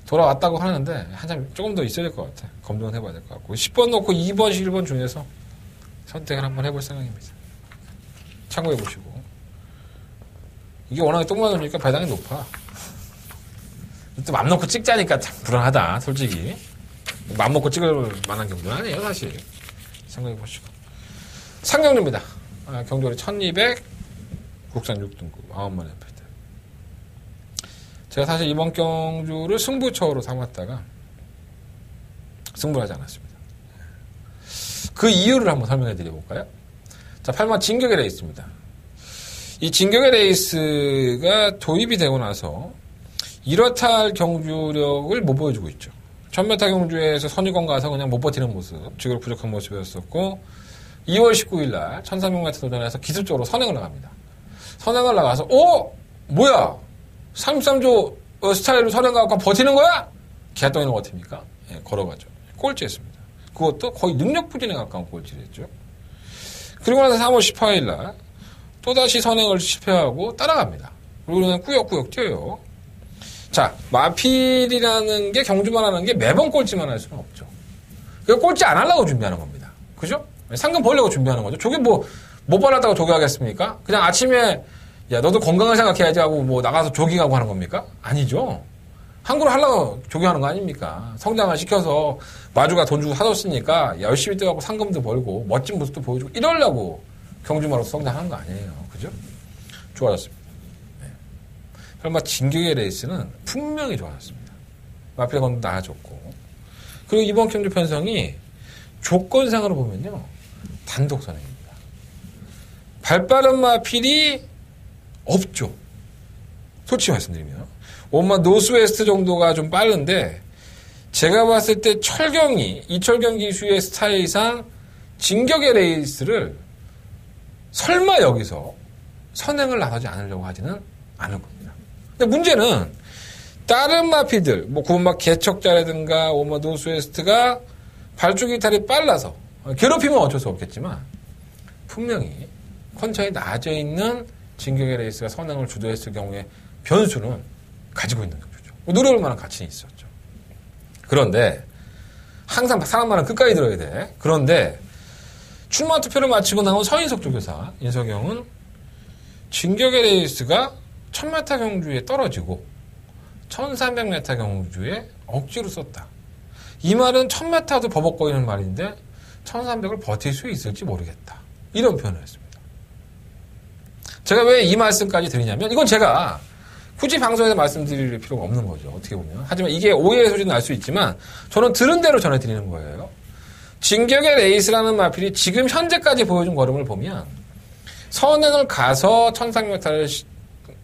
돌아왔다고 하는데 한참 조금 더 있어야 될 것 같아. 검증을 해봐야 될 것 같고 10번 놓고 2번, 11번 중에서 선택을 한번 해볼 생각입니다. 참고해보시고 이게 워낙에 똥마누니까 배당이 높아. 또 맘 놓고 찍자니까 참 불안하다 솔직히. 맘 먹고 찍을 만한 경주는 아니에요 사실. 생각해보시고 상경주입니다. 경주월이 1200 국산 6등급 9마리 필드. 제가 사실 이번 경주를 승부처로 삼았다가 승부를 하지 않았습니다. 그 이유를 한번 설명해 드려볼까요? 자, 8만 진격의 레이스입니다. 이 진격의 레이스가 도입이 되고 나서 이렇다 할 경주력을 못 보여주고 있죠. 천메타 경주에서 선유권 가서 그냥 못 버티는 모습, 지구력 부족한 모습이었었고 2월 19일 날 1300m 도전에서 기술적으로 선행을 나갑니다. 선행을 나가서 뭐야 33조 스타일로 선행 가고 버티는 거야? 개똥이는 버팁니까? 걸어가죠. 꼴찌했습니다. 그것도 거의 능력 부진에 가까운 꼴찌를 했죠. 그리고 나서 3월 18일 날 또다시 선행을 실패하고 따라갑니다. 그리고 그냥 꾸역꾸역 뛰어요. 자, 마필이라는 게 경주만 하는 게 매번 꼴찌만 할 수는 없죠. 그 꼴찌 안 하려고 준비하는 겁니다. 그죠? 상금 벌려고 준비하는 거죠. 저게 못 벌었다고 조기하겠습니까? 그냥 아침에 야 너도 건강을 생각해야지 하고 뭐 나가서 조깅하고 하는 겁니까? 아니죠. 한국을 하려고 조교하는 거 아닙니까? 성장을 시켜서 마주가 돈 주고 사줬으니까 열심히 뛰어가고 상금도 벌고 멋진 모습도 보여주고 이러려고 경주마로서 성장하는 거 아니에요. 그죠? 좋아졌습니다. 네. 설마 진격의 레이스는 분명히 좋아졌습니다. 마필의 건도 나아졌고. 그리고 이번 경주 편성이 조건상으로 보면요. 단독 선행입니다. 발빠른 마필이 없죠. 솔직히 말씀드리면. 원마 노스웨스트 정도가 좀 빠른데 제가 봤을 때 이철경 기수의 스타일상 진격의 레이스를 설마 여기서 선행을 나가지 않으려고 하지는 않을 겁니다. 근데 문제는 다른 마필들, 뭐 구본막 개척자라든가 원마 노스웨스트가 발주기 이탈이 빨라서 괴롭히면 어쩔 수 없겠지만 분명히 컨디션이 나아져 있는 진격의 레이스가 선행을 주도했을 경우에 변수는 가지고 있는 경주죠. 노려볼 만한 가치는 있었죠. 그런데 항상 사람 말은 끝까지 들어야 돼. 그런데 출마 투표를 마치고 나온 서인석 조교사 인석영은 진격의 레이스가 1000m 경주에 떨어지고 1300m 경주에 억지로 썼다. 이 말은 1000m도 버벅거리는 말인데 1300을 버틸 수 있을지 모르겠다. 이런 표현을 했습니다. 제가 왜 이 말씀까지 드리냐면 이건 제가 굳이 방송에서 말씀드릴 필요가 없는 거죠. 어떻게 보면. 하지만 이게 오해의 소지는 날 수 있지만 저는 들은 대로 전해드리는 거예요. 진격의 레이스라는 마필이 지금 현재까지 보여준 걸음을 보면 선행을 가서 1300m를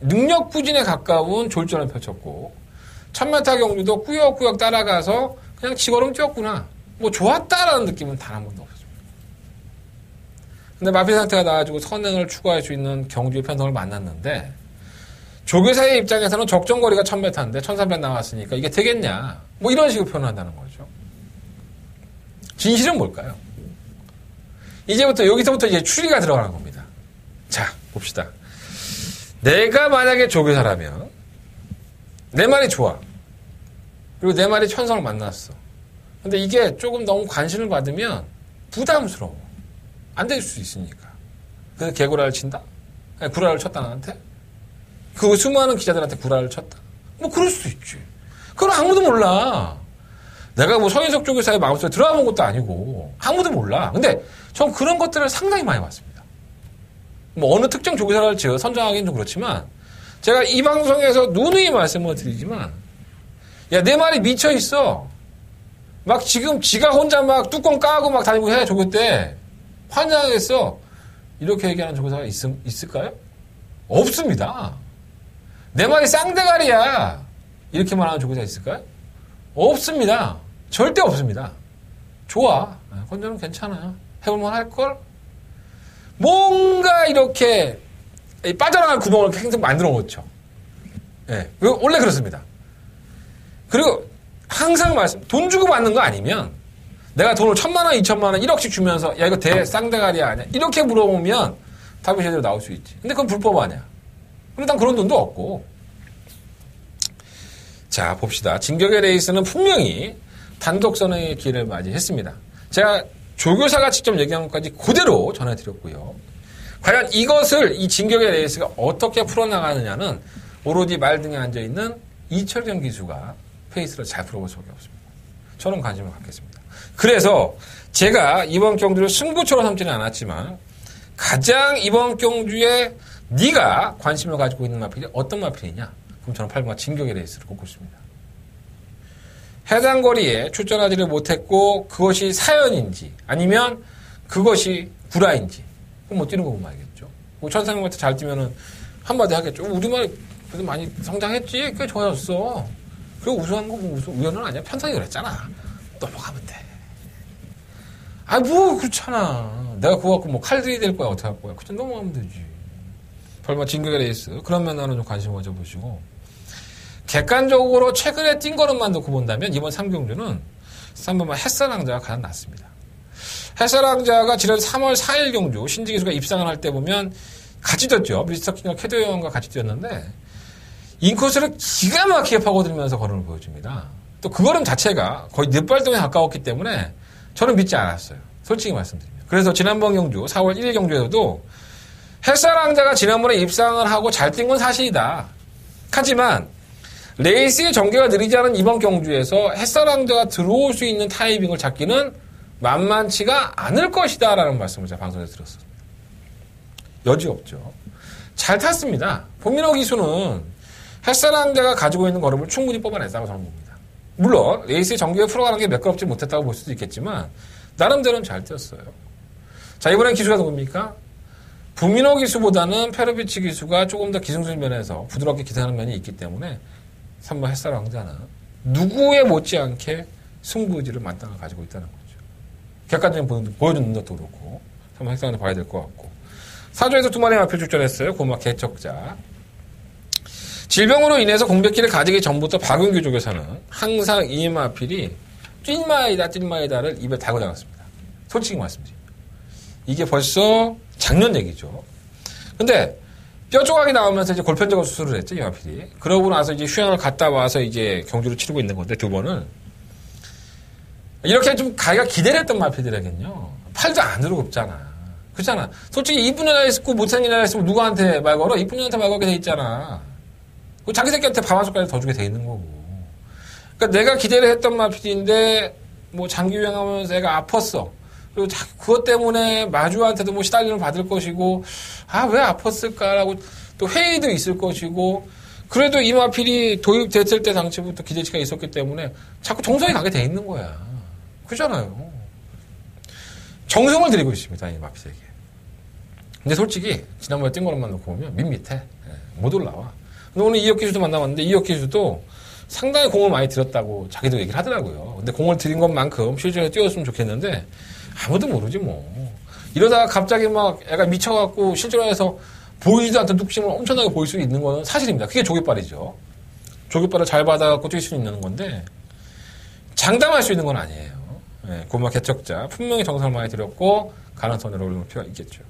능력 부진에 가까운 졸전을 펼쳤고 1000m 경주도 꾸역꾸역 따라가서 그냥 지걸음 뛰었구나. 뭐 좋았다라는 느낌은 단 한 번도 없었습니다. 근데 마필 상태가 나아지고 선행을 추구할 수 있는 경주의 편성을 만났는데 조교사의 입장에서는 적정거리가 1000m인데 1300 나왔으니까 이게 되겠냐. 뭐 이런 식으로 표현한다는 거죠. 진실은 뭘까요? 여기서부터 이제 추리가 들어가는 겁니다. 자, 봅시다. 내가 만약에 조교사라면 내 말이 좋아. 그리고 내 말이 천성을 만났어. 근데 이게 조금 너무 관심을 받으면 부담스러워. 안 될 수 있으니까. 그래서 개구라를 친다? 아니, 구라를 쳤다 나한테? 그 수많은 기자들한테 구라를 쳤다? 뭐 그럴 수도 있지. 그건 아무도 몰라. 내가 뭐 서인석 조교사의 마음속에 들어가 본 것도 아니고 아무도 몰라. 근데 전 그런 것들을 상당히 많이 봤습니다. 뭐 어느 특정 조교사를 선정하기는 좀 그렇지만 제가 이 방송에서 누누이 말씀을 드리지만 야, 내 말이 미쳐 있어. 막 지금 지가 혼자 막 뚜껑 까고 막 다니고 해, 조교 때. 환장하겠어. 이렇게 얘기하는 조교사가 있을까요? 없습니다. 내 말이 쌍대가리야. 이렇게 말하는 조교사 있을까요? 없습니다. 절대 없습니다. 좋아. 건전은 괜찮아. 해볼만 할걸? 뭔가 이렇게 빠져나갈 구멍을 계속 만들어 놓죠. 예. 원래 그렇습니다. 그리고 항상 돈 주고 받는 거 아니면 내가 돈을 1000만원, 2000만원, 1억씩 주면서 야, 이거 쌍대가리야 아니야? 이렇게 물어보면 답이 제대로 나올 수 있지. 근데 그건 불법 아니야. 근데 난 그런 돈도 없고. 자, 봅시다. 진격의 레이스는 분명히 단독 선행의 기회를 맞이했습니다. 제가 조교사가 직접 얘기한 것까지 그대로 전해드렸고요. 과연 이 진격의 레이스가 어떻게 풀어나가느냐는 오로지 말등에 앉아있는 이철경 기수가 페이스를 잘 풀어볼 수밖에 없습니다. 저는 관심을 갖겠습니다. 그래서 제가 이번 경주를 승부처로 삼지는 않았지만 가장 이번 경주에 네가 관심을 가지고 있는 마필이 어떤 마필이냐? 그럼 저는 8번과 진격의 레이스를 꼽고 있습니다. 해당 거리에 출전하지를 못했고 그것이 사연인지 아니면 그것이 구라인지 그럼 뭐 뛰는 거 보면 알겠죠. 뭐 1300m 잘 뛰면은 한마디 하겠죠. 우리말 그래도 많이 성장했지. 꽤 좋아졌어. 그리고 우승한 거 뭐 우연은 아니야. 편성이 그랬잖아. 넘어가면 돼. 아, 뭐 그렇잖아. 내가 그거 갖고 뭐 칼들이 될 거야. 어떻게 할 거야. 그냥 넘어가면 되지. 설마 진격의 레이스. 그러면 나는 좀 관심 가져보시고. 객관적으로 최근에 뛴 걸음만 놓고 본다면 이번 3경주는 3번만 햇살왕자가 가장 낫습니다. 햇살왕자가 지난 3월 4일 경주 신지기수가 입상을 할 때 보면 같이 뛰었죠. 미스터 킹과 캐도형과 같이 뛰었는데 인코스를 기가 막히게 파고들면서 걸음을 보여줍니다. 또 그 걸음 자체가 거의 넷발동에 가까웠기 때문에 저는 믿지 않았어요. 솔직히 말씀드리면. 그래서 지난번 경주 4월 1일 경주에서도 햇살왕자가 지난번에 입상을 하고 잘 뛴 건 사실이다. 하지만 레이스의 전개가 느리지 않은 이번 경주에서 햇살왕자가 들어올 수 있는 타이밍을 찾기는 만만치가 않을 것이다 라는 말씀을 제가 방송에서 들었습니다. 여지없죠. 잘 탔습니다. 본민호 기수는 햇살왕자가 가지고 있는 걸음을 충분히 뽑아냈다고 저는 봅니다. 물론 레이스의 전개에 풀어가는 게 매끄럽지 못했다고 볼 수도 있겠지만 나름대로는 잘 뛰었어요. 자, 이번엔 기수가 누굽니까? 부민호 기수보다는 페로비치 기수가 조금 더 기승적인 면에서 부드럽게 기승하는 면이 있기 때문에 3번 햇살왕자는 누구에 못지않게 승부지를 만땅을 가지고 있다는 거죠. 객관적인 보여준 것도 그렇고 3번 햇살왕자 봐야 될 것 같고 4조에서 2마리 마필 출전했어요. 고막 개척자. 질병으로 인해서 공백기를 가지기 전부터 박은규 쪽에서는 항상 이 마필이 찐마이다를 입에 달고 다녔습니다. 솔직히 말씀드립니다. 이게 벌써 작년 얘기죠. 근데 뼈 조각이 나오면서 이제 골편적으로 수술을 했죠, 이 마필이. 그러고 나서 이제 휴양을 갔다 와서 이제 경주를 치르고 있는 건데, 두 번은. 이렇게 좀 가기가 기대를 했던 마필들에겐요, 팔도 안으로 굽잖아. 그렇잖아. 솔직히 이쁜 여자 있고 못생긴 여자 있으면 누구한테 말 걸어? 이쁜 여자한테 말 걸게 돼 있잖아. 자기 새끼한테 밥 한 숟가락 더 주게 돼 있는 거고. 그러니까 내가 기대를 했던 마필인데, 뭐 장기 유행하면서 애가 아팠어. 그리고 그것 때문에 마주한테도 뭐 시달림을 받을 것이고, 아, 왜 아팠을까라고 또 회의도 있을 것이고, 그래도 이 마필이 도입됐을 때 당시부터 기대치가 있었기 때문에 자꾸 정성이 가게 돼 있는 거야. 그잖아요. 정성을 들이고 있습니다, 이 마필에게. 근데 솔직히, 지난번에 뛴 거로만 놓고 보면 밋밋해. 못 올라와. 근데 오늘 이혁 기수도 만나봤는데, 이혁 기수도 상당히 공을 많이 들였다고 자기도 얘기를 하더라고요. 근데 공을 들인 것만큼 실전에 뛰었으면 좋겠는데, 아무도 모르지 뭐. 이러다가 갑자기 막 애가 미쳐갖고 실전에서 보이지도 않던 뚝심을 엄청나게 보일 수 있는 건 사실입니다. 그게 조깃발이죠. 조깃발을 잘 받아갖고 뛸 수 있는 건데 장담할 수 있는 건 아니에요. 네, 고막 개척자 분명히 정성을 많이 들였고 가능성으로 올릴 필요가 있겠죠.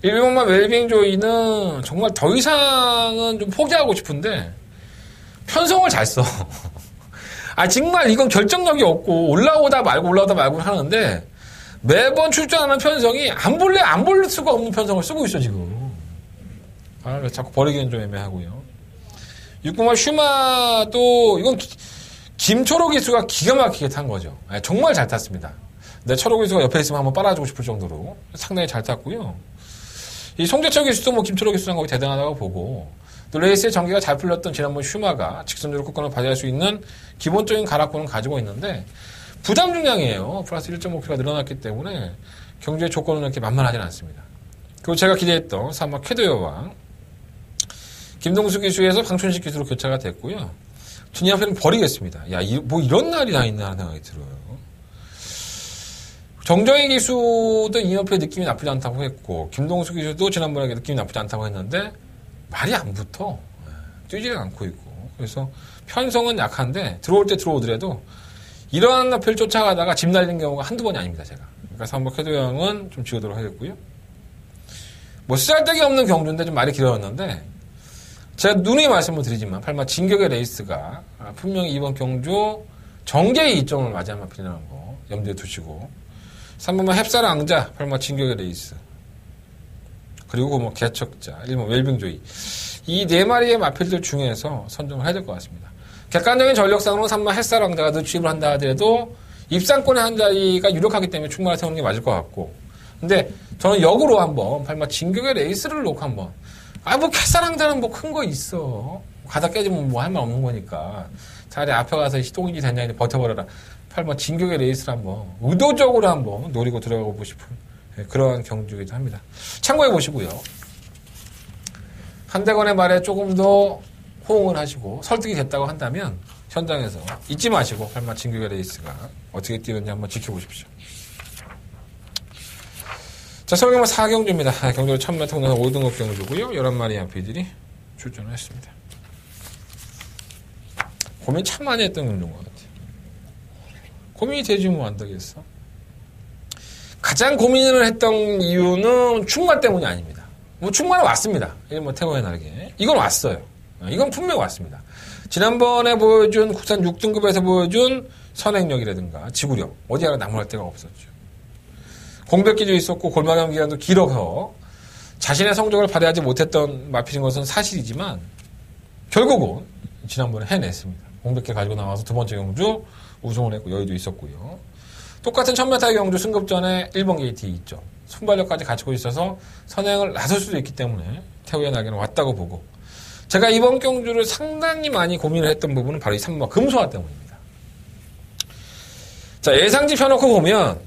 1번만 웰빙 조이는 정말 더 이상은 좀 포기하고 싶은데 편성을 잘 써. 아, 정말 이건 결정력이 없고, 올라오다 말고 하는데, 매번 출전하는 편성이 안 볼 수가 없는 편성을 쓰고 있어, 지금. 아, 자꾸 버리기는 좀 애매하고요. 6번만 슈마도, 이건 김초록 기수가 기가 막히게 탄 거죠. 아, 정말 잘 탔습니다. 내 초록 기수가 옆에 있으면 한번 빨아주고 싶을 정도로 상당히 잘 탔고요. 이 송재철 기수도 뭐 김초록 기수랑 거의 대단하다고 보고, 또 레이스의 전개가 잘 풀렸던 지난번 슈마가 직선적으로 끝권을 발휘할 수 있는 기본적인 가락권을 가지고 있는데 부담 중량이에요. 플러스 1.5kg가 늘어났기 때문에 경주의 조건은 이렇게 만만하진 않습니다. 그리고 제가 기대했던 3번 쾌도 여왕 김동수 기수에서 방춘식 기수로 교체가 됐고요. 준이한테는 버리겠습니다. 야, 뭐 이런 날이 다 있나 하는 생각이 들어요. 정정희 기수도 이 옆에 느낌이 나쁘지 않다고 했고 김동수 기수도 지난번에 느낌이 나쁘지 않다고 했는데 말이 안 붙어. 뛰지는 않고 있고. 그래서 편성은 약한데 들어올 때 들어오더라도 이러한 앞을 쫓아가다가 집 날린 경우가 한두 번이 아닙니다, 제가. 그러니까 3번 쾌도형은 좀 지우도록 하겠고요. 뭐 쓰잘데기 없는 경주인데 좀 말이 길어졌는데 제가 누누이 말씀을 드리지만 8마 진격의 레이스가 분명히 이번 경주 정계의 이점을 맞이한 마필이라는 거 염두에 두시고 3번만 햅사랑자 8마 진격의 레이스 그리고 뭐 개척자, 1번 웰빙조이 이 네 마리의 마필들 중에서 선정을 해야 될 것 같습니다. 객관적인 전력상으로 3번 햇살왕자가 늦추입을 한다 하더라도 입상권의 한 자리가 유력하기 때문에 충분히 세우는 게 맞을 것 같고 근데 저는 역으로 한번 8마 진격의 레이스를 놓고 한번 뭐 햇살왕자는 뭐 큰 거 있어 가다 깨지면 뭐 할 말 없는 거니까 차라리 앞에 가서 시동인지 됐냐 버텨버려라 8마 진격의 레이스를 한번 의도적으로 한번 노리고 들어가고 싶은 그러한 경주이기도 합니다. 참고해 보시고요. 한대건의 말에 조금 더 호응을 하시고 설득이 됐다고 한다면 현장에서 잊지 마시고 8마 진격의 레이스가 어떻게 뛰는지 한번 지켜보십시오. 자, 서울경마 4경주입니다. 경주로 1000m 통로에서 5등급 경주고요. 11마리 암피들이 출전을 했습니다. 고민 참 많이 했던 경주인 것 같아요. 고민이 되지 뭐 안 되겠어. 가장 고민을 했던 이유는 충만 때문이 아닙니다. 뭐 충만은 왔습니다. 뭐 태고의 날개. 이건 왔어요. 이건 분명히 왔습니다. 지난번에 보여준 국산 6등급에서 보여준 선행력이라든가 지구력 어디 하나 나무랄 데가 없었죠. 공백기도 있었고 골마감 기간도 길어서 자신의 성적을 발휘하지 못했던 마필인 것은 사실이지만 결국은 지난번에 해냈습니다. 공백기 가지고 나와서 두 번째 경주 우승을 했고 여의도 있었고요. 똑같은 1000m의 경주 승급전에 1번 게이트 있죠. 순발력까지 갖추고 있어서 선행을 나설 수도 있기 때문에 태우의 날개는 왔다고 보고 제가 이번 경주를 상당히 많이 고민을 했던 부분은 바로 이 3번 금소화 때문입니다. 자, 예상지 펴놓고 보면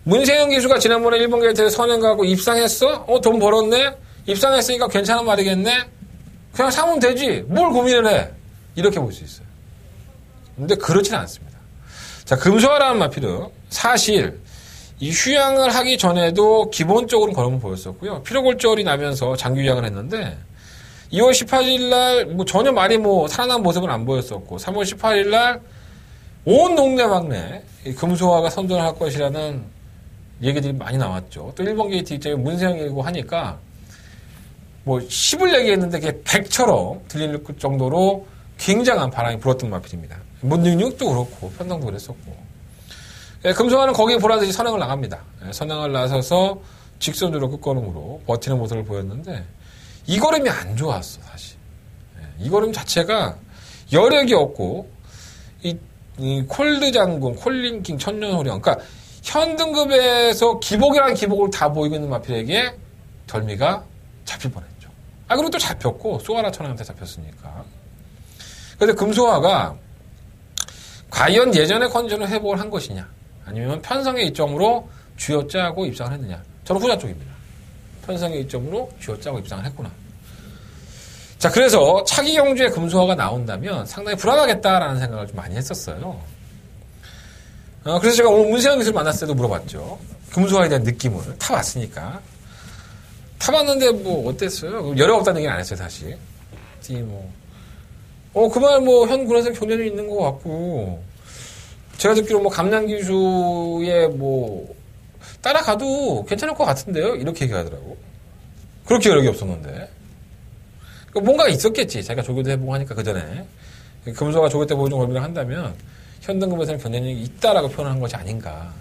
문세영 기수가 지난번에 1번 게이트에 선행 가고 입상했어? 돈 벌었네? 입상했으니까 괜찮은 말이겠네? 그냥 사면 되지. 뭘 고민을 해? 이렇게 볼 수 있어요. 근데 그렇지는 않습니다. 자, 금소화라는 마필은 사실 이 휴양을 하기 전에도 기본적으로 걸음을 보였었고요. 피로골절이 나면서 장기 휴양을 했는데 2월 18일 날 전혀 말이 살아난 모습은 안 보였었고 3월 18일 날 온 동네 막내 금소화가 선전을 할 것이라는 얘기들이 많이 나왔죠. 또 1번 게이트 입장에 문세영이고 하니까 10을 얘기했는데 그게 100처럼 들릴 정도로 굉장한 바람이 불었던 마필입니다. 능력도 그렇고 편성도 그랬었고 금소화는 거기에 보라듯이 선행을 나갑니다. 선행을 나서서 직선으로 끝걸음으로 버티는 모습을 보였는데 이 걸음이 안 좋았어 사실. 이 걸음 자체가 여력이 없고 이 콜드 장군, 콜링킹, 천년호령 그러니까 현 등급에서 기복이라는 기복을 다 보이고 있는 마필에게 덜미가 잡힐 뻔했죠. 그리고 또 잡혔고 소아라 천왕한테 잡혔으니까. 그래서 금소화가 과연 예전의 컨디션을 회복을 한 것이냐 아니면 편성의 이점으로 쥐어짜고 입상을 했느냐. 저는 후자 쪽입니다. 편성의 이점으로 쥐어짜고 입상을 했구나. 자, 그래서 차기 경주에 금소화가 나온다면 상당히 불안하겠다라는 생각을 좀 많이 했었어요. 그래서 제가 오늘 문세영 기수를 만났을 때도 물어봤죠. 금소화에 대한 느낌을 타봤으니까. 타봤는데 어땠어요? 여력 없다는 얘기는 안 했어요, 사실. 그 말 현 군에서 경련이 있는 것 같고, 제가 듣기로 감량 기수에 따라가도 괜찮을 것 같은데요? 이렇게 얘기하더라고. 그렇게 여력이 없었는데. 뭔가 있었겠지. 자기가 조교도 해보고 하니까 그 전에. 금소가 조교 때 보여준 걸비를 한다면, 현등급에서는 견뎌력이 있다라고 표현한 것이 아닌가.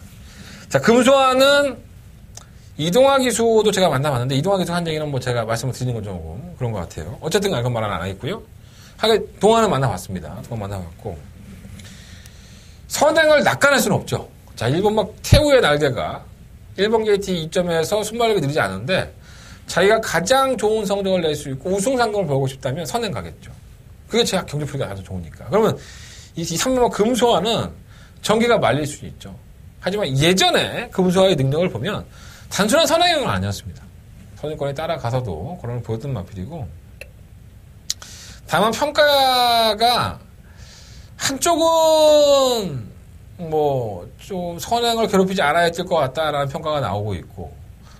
자, 금소화는 이동화 기수도 제가 만나봤는데, 이동화 기수 한 얘기는 제가 말씀을 드리는 건 조금 그런 것 같아요. 어쨌든 그건 말은 안 하겠고요. 하긴, 동화는 만나봤습니다. 동화 만나봤고. 선행을 낚아낼 수는 없죠. 자, 1번 태우의 날개가 1번 게이트 2점에서 순발력이 느리지 않은데, 자기가 가장 좋은 성적을 낼 수 있고 우승 상금을 벌고 싶다면 선행 가겠죠. 그게 제가 경제 풀기가 아주 좋으니까. 그러면 이 3번 금소화는 전기가 말릴 수 있죠. 하지만 예전에 금소화의 능력을 보면 단순한 선행은 아니었습니다. 선행권에 따라가서도 그런 걸 보였던 마필이고 다만 평가가 한쪽은 좀 선행을 괴롭히지 않아야 될 것 같다라는 평가가 나오고 있고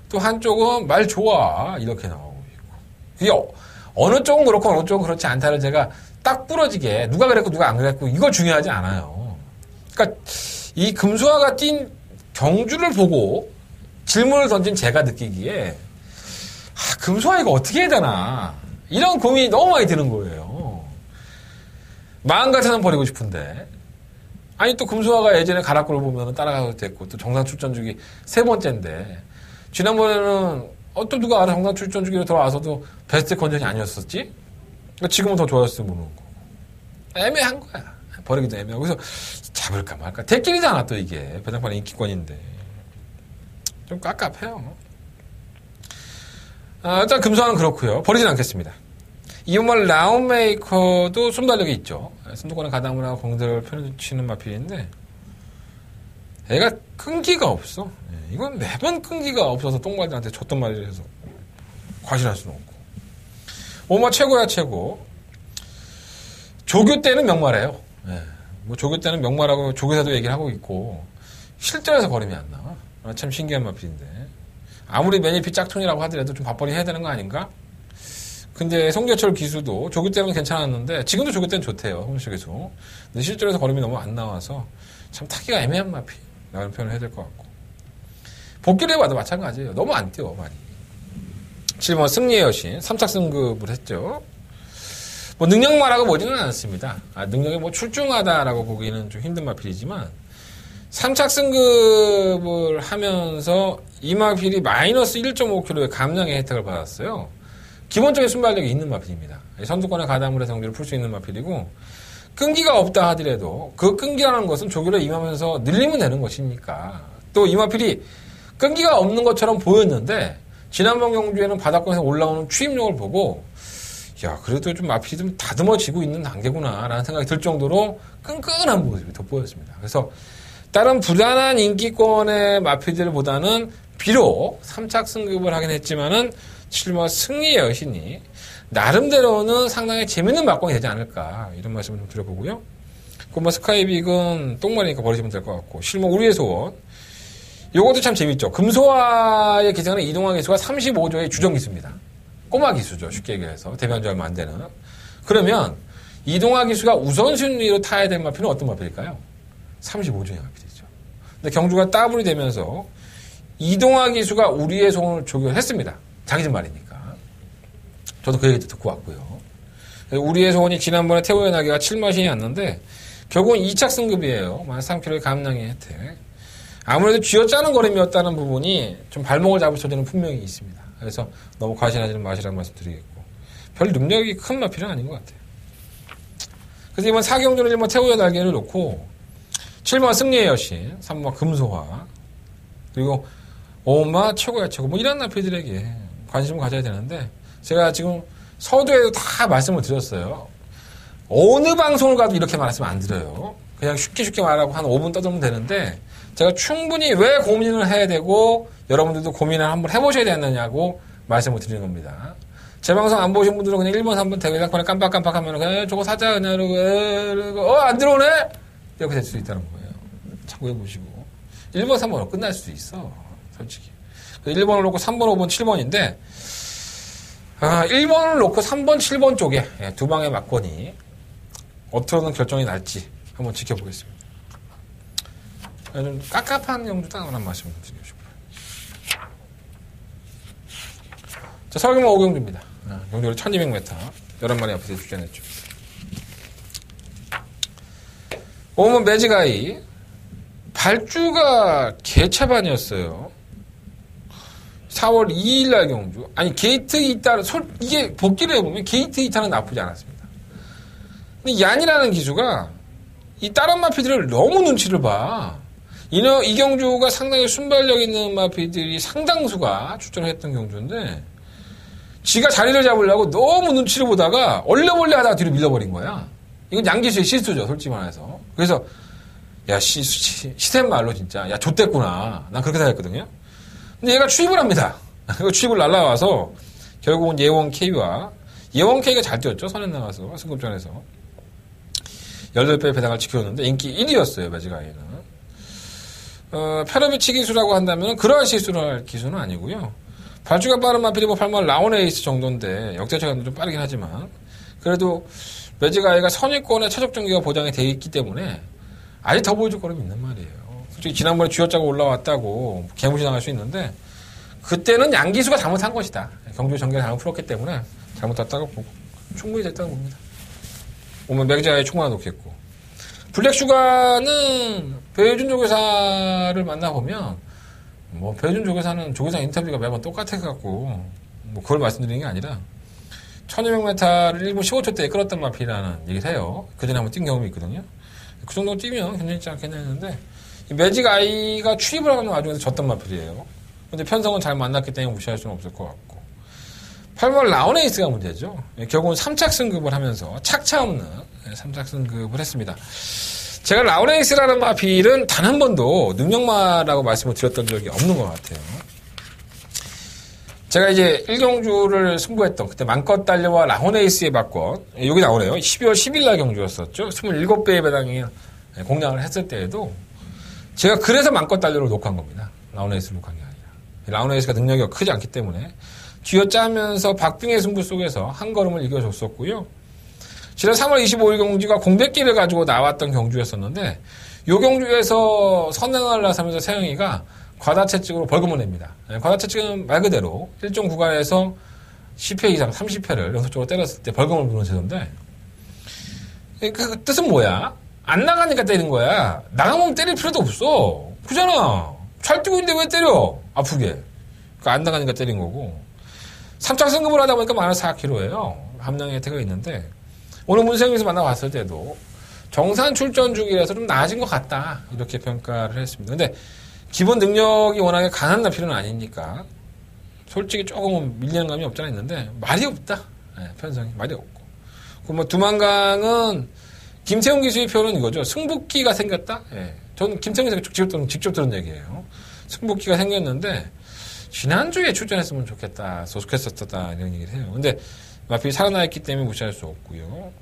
또 한쪽은 말 좋아 이렇게 나오고 있고 그게 어느 쪽은 그렇고 어느 쪽은 그렇지 않다를 제가 딱 부러지게 누가 그랬고 누가 안 그랬고 이거 중요하지 않아요. 그러니까 이 금소화가 뛴 경주를 보고 질문을 던진 제가 느끼기에 금소화 이거 어떻게 해야 되나 이런 고민이 너무 많이 드는 거예요. 마음 같아서는 버리고 싶은데 또 금소화가 예전에 가락골을 보면 따라가도 됐고 또 정상 출전 주기 3번째인데 지난번에는 또 누가 알아 정상 출전 주기로 돌아와서도 베스트 컨디션이 아니었었지? 지금은 더 좋아졌으면 모르는 거고. 애매한 거야. 버리기도 애매하고. 그래서 잡을까 말까. 대길이잖아 또 이게. 배당판의 인기권인데. 좀 깝깝해요. 일단 금소화는 그렇고요. 버리진 않겠습니다. 이번말 라운메이커도 순발력이 있죠. 순두권의 가담을 하고 공들을 펴치는 마필인데 애가 끈기가 없어. 이건 매번 끈기가 없어서 똥발들한테 줬던 말이라 해서 과실할 수는 없고. 오마 최고야 최고. 조교 때는 명말해요. 조교 때는 명말하고 조교사도 얘기를 하고 있고 실전에서 걸음이 안 나와. 참 신기한 마필인데 아무리 매니피 짝퉁이라고 하더라도 좀 밥벌이 해야 되는 거 아닌가? 근데 송재철 기수도 조교 때는 괜찮았는데 지금도 조교 때는 좋대요. 송재철 기수. 근데 실전에서 걸음이 너무 안 나와서 참 타기가 애매한 마필 라는 표현을 해야 될 것 같고 복귀를 해봐도 마찬가지예요. 너무 안 뛰어 많이. 7번 승리의 여신 3착 승급을 했죠. 능력마라고 보지는 않습니다. 능력이 출중하다라고 보기는 좀 힘든 마필이지만 3착 승급을 하면서 이 마필이 마이너스 1.5kg의 감량의 혜택을 받았어요. 기본적인 순발력이 있는 마필입니다. 선두권에 가담을 해서 경기를 풀 수 있는 마필이고 끈기가 없다 하더라도 그 끈기라는 것은 조교를 임하면서 늘리면 되는 것이니까 또 이 마필이 끈기가 없는 것처럼 보였는데 지난번 경주에는 바닥권에서 올라오는 추임력을 보고 야 그래도 좀 마필이 좀 다듬어지고 있는 단계구나 라는 생각이 들 정도로 끈끈한 모습이 돋보였습니다. 그래서 다른 부단한 인기권의 마필들보다는 비록 3착 승급을 하긴 했지만은 7번 승리의 여신이 나름대로는 상당히 재밌는 막공이 되지 않을까 이런 말씀을 좀 드려보고요. 그 스카이빅은 똥말이니까 버리시면 될 것 같고 실버 우리의 소원 요것도 참 재밌죠. 금소화의 기생하는 이동화 기수가 35조의 주정 기수입니다. 꼬마 기수죠. 쉽게 얘기해서 데뷔한 지 얼마 안 되는. 그러면 이동화 기수가 우선순위로 타야 될 마필은 어떤 마필일까요? 35조의 마필이죠. 근데 경주가 따블이 되면서 이동화 기수가 우리의 소원을 조교했습니다. 자기 집 말이니까. 저도 그 얘기도 듣고 왔고요. 우리의 소원이 지난번에 태호의 나기가 7마신이 왔는데 결국은 2착 승급이에요. 13kg의 감량의 혜택. 아무래도 쥐어짜는 걸음이었다는 부분이 좀 발목을 잡을 소지는 분명히 있습니다. 그래서 너무 과신하지는 마시라는 말씀 드리겠고 별 능력이 큰 마필은 아닌 것 같아요. 그래서 이번 4경주는 1번 태호의 날개를 놓고 7번 승리의 여신, 3번 금소화 그리고 5번 최고야 최고 뭐 이런 마필들에게 관심을 가져야 되는데 제가 지금 서두에도 다 말씀을 드렸어요. 어느 방송을 가도 이렇게 말씀을 안 드려요. 그냥 쉽게 말하고 한 5분 떠들면 되는데 제가 충분히 왜 고민을 해야 되고 여러분들도 고민을 한번 해보셔야 되느냐고 말씀을 드리는 겁니다. 제 방송 안 보신 분들은 그냥 1번, 3번 대략판에 깜빡깜빡 하면 그냥 저거 사자 그냥 안 들어오네? 이렇게 될 수도 있다는 거예요. 참고해보시고 1번, 3번으로 끝날 수도 있어. 솔직히 1번을 놓고 3번, 5번, 7번인데 1번을 놓고 3번, 7번 쪽에 두 방의 막권이 어떤 결정이 날지 한번 지켜보겠습니다. 좀 깝깝한 경주다라는 말씀을 드리고 싶어요. 자, 서울경마 5경주입니다. 경주를 1200m 11마리 앞에서 출전했죠. 5번 매직아이 발주가 개차반이었어요. 4월 2일 날 경주. 아니 게이트 이탈은 이게 복귀를 해보면 게이트 이탈은 나쁘지 않았습니다. 근데 얀이라는 기수가 이 다른 마피들을 너무 눈치를 봐. 이 경주가 상당히 순발력 있는 마피들이 상당수가 출전을 했던 경주인데 지가 자리를 잡으려고 너무 눈치를 보다가 얼레벌레 하다가 뒤로 밀려버린 거야. 이건 양기수의 실수죠, 솔직히 말해서. 그래서 야 시샘 말로 진짜 야 좆됐구나. 난 그렇게 생각했거든요. 근데 얘가 추입을 합니다. 추입을 날라와서 결국은 예원 K가 잘 뛰었죠. 선에 나가서 승급전에서 18배의 배당을 지켜줬는데 인기 1위였어요. 매직아이는. 페러비치 기수라고 한다면 그러한 실수를 할 기수는 아니고요. 발주가 빠른 마필이 8번 라온에이스 정도인데 역대차가 좀 빠르긴 하지만 그래도 매직아이가 선입권의 최적 정기가 보장이 되어 있기 때문에 아직 더 보여줄 거름이 있는 말이에요. 솔직히 지난번에 쥐어짜고 올라왔다고 개무시당할 수 있는데 그때는 양기수가 잘못한 것이다. 경주 전개를 잘못 풀었기 때문에 잘못했다고 보고 충분히 됐다고 봅니다. 오면 매직아이 총만 놓겠고 블랙슈가는 배효준 조교사를 만나보면 뭐 배효준 조교사는 조교사 인터뷰가 매번 똑같아갖고 뭐 그걸 말씀드리는 게 아니라 1200m를 1분 15초 때에 끌었던 마필이라는 얘기를 해요. 그전에 한번 뛴 경험이 있거든요. 그 정도 뛰면 괜찮지 않겠냐 했는데 매직아이가 추입을 하는 와중에서 졌던 마필이에요. 근데 편성은 잘 만났기 때문에 무시할 수는 없을 것 같고 8번 라온에이스가 문제죠. 결국은 3착 승급을 하면서 착차 없는 3착 승급을 했습니다. 제가 라온에이스라는 마필은 단 한 번도 능력마라고 말씀을 드렸던 적이 없는 것 같아요. 제가 이제 1경주를 승부했던 그때 만껏 달려와 라온에이스의 막권 여기 나오네요. 12월 10일 날 경주였었죠. 27배의 배당이 공략을 했을 때에도 제가 그래서 만껏 달려를 녹화한 겁니다. 라온에이스를 녹화한 게 아니라. 라온에이스가 능력이 크지 않기 때문에 쥐어짜면서 박빙의 승부 속에서 한 걸음을 이겨줬었고요. 지난 3월 25일 경주가 공백기를 가지고 나왔던 경주였었는데 이 경주에서 선행을 나서면서 세영이가 과다채찍으로 벌금을 냅니다. 과다채찍은 말 그대로 일정 구간에서 10회 이상 30회를 연속적으로 때렸을 때 벌금을 부는 제도인데 그 뜻은 뭐야? 안 나가니까 때린 거야. 나가면 때릴 필요도 없어. 그잖아. 잘 뛰고 있는데 왜 때려? 아프게. 안 나가니까 때린 거고 3차 승급을 하다 보니까 마이너스 4kg예요. 함량 혜택이 있는데 오늘 문세영에서 만나봤을 때도 정산 출전 주기라서 좀 나아진 것 같다 이렇게 평가를 했습니다. 근데 기본 능력이 워낙에 강한 나필은 아니니까 솔직히 조금 밀리는 감이 없잖아 있는데 말이 없다. 네, 편성이 말이 없고. 그럼 뭐 두만강은 김태훈 기수의 표현은 이거죠. 승복기가 생겼다. 네. 저는 김태훈 기수가 직접 들은 얘기예요. 승복기가 생겼는데 지난주에 출전했으면 좋겠다. 좋겠었다 이런 얘기를 해요. 근데 마필이 살아나 있기 때문에 무시할 수 없고요.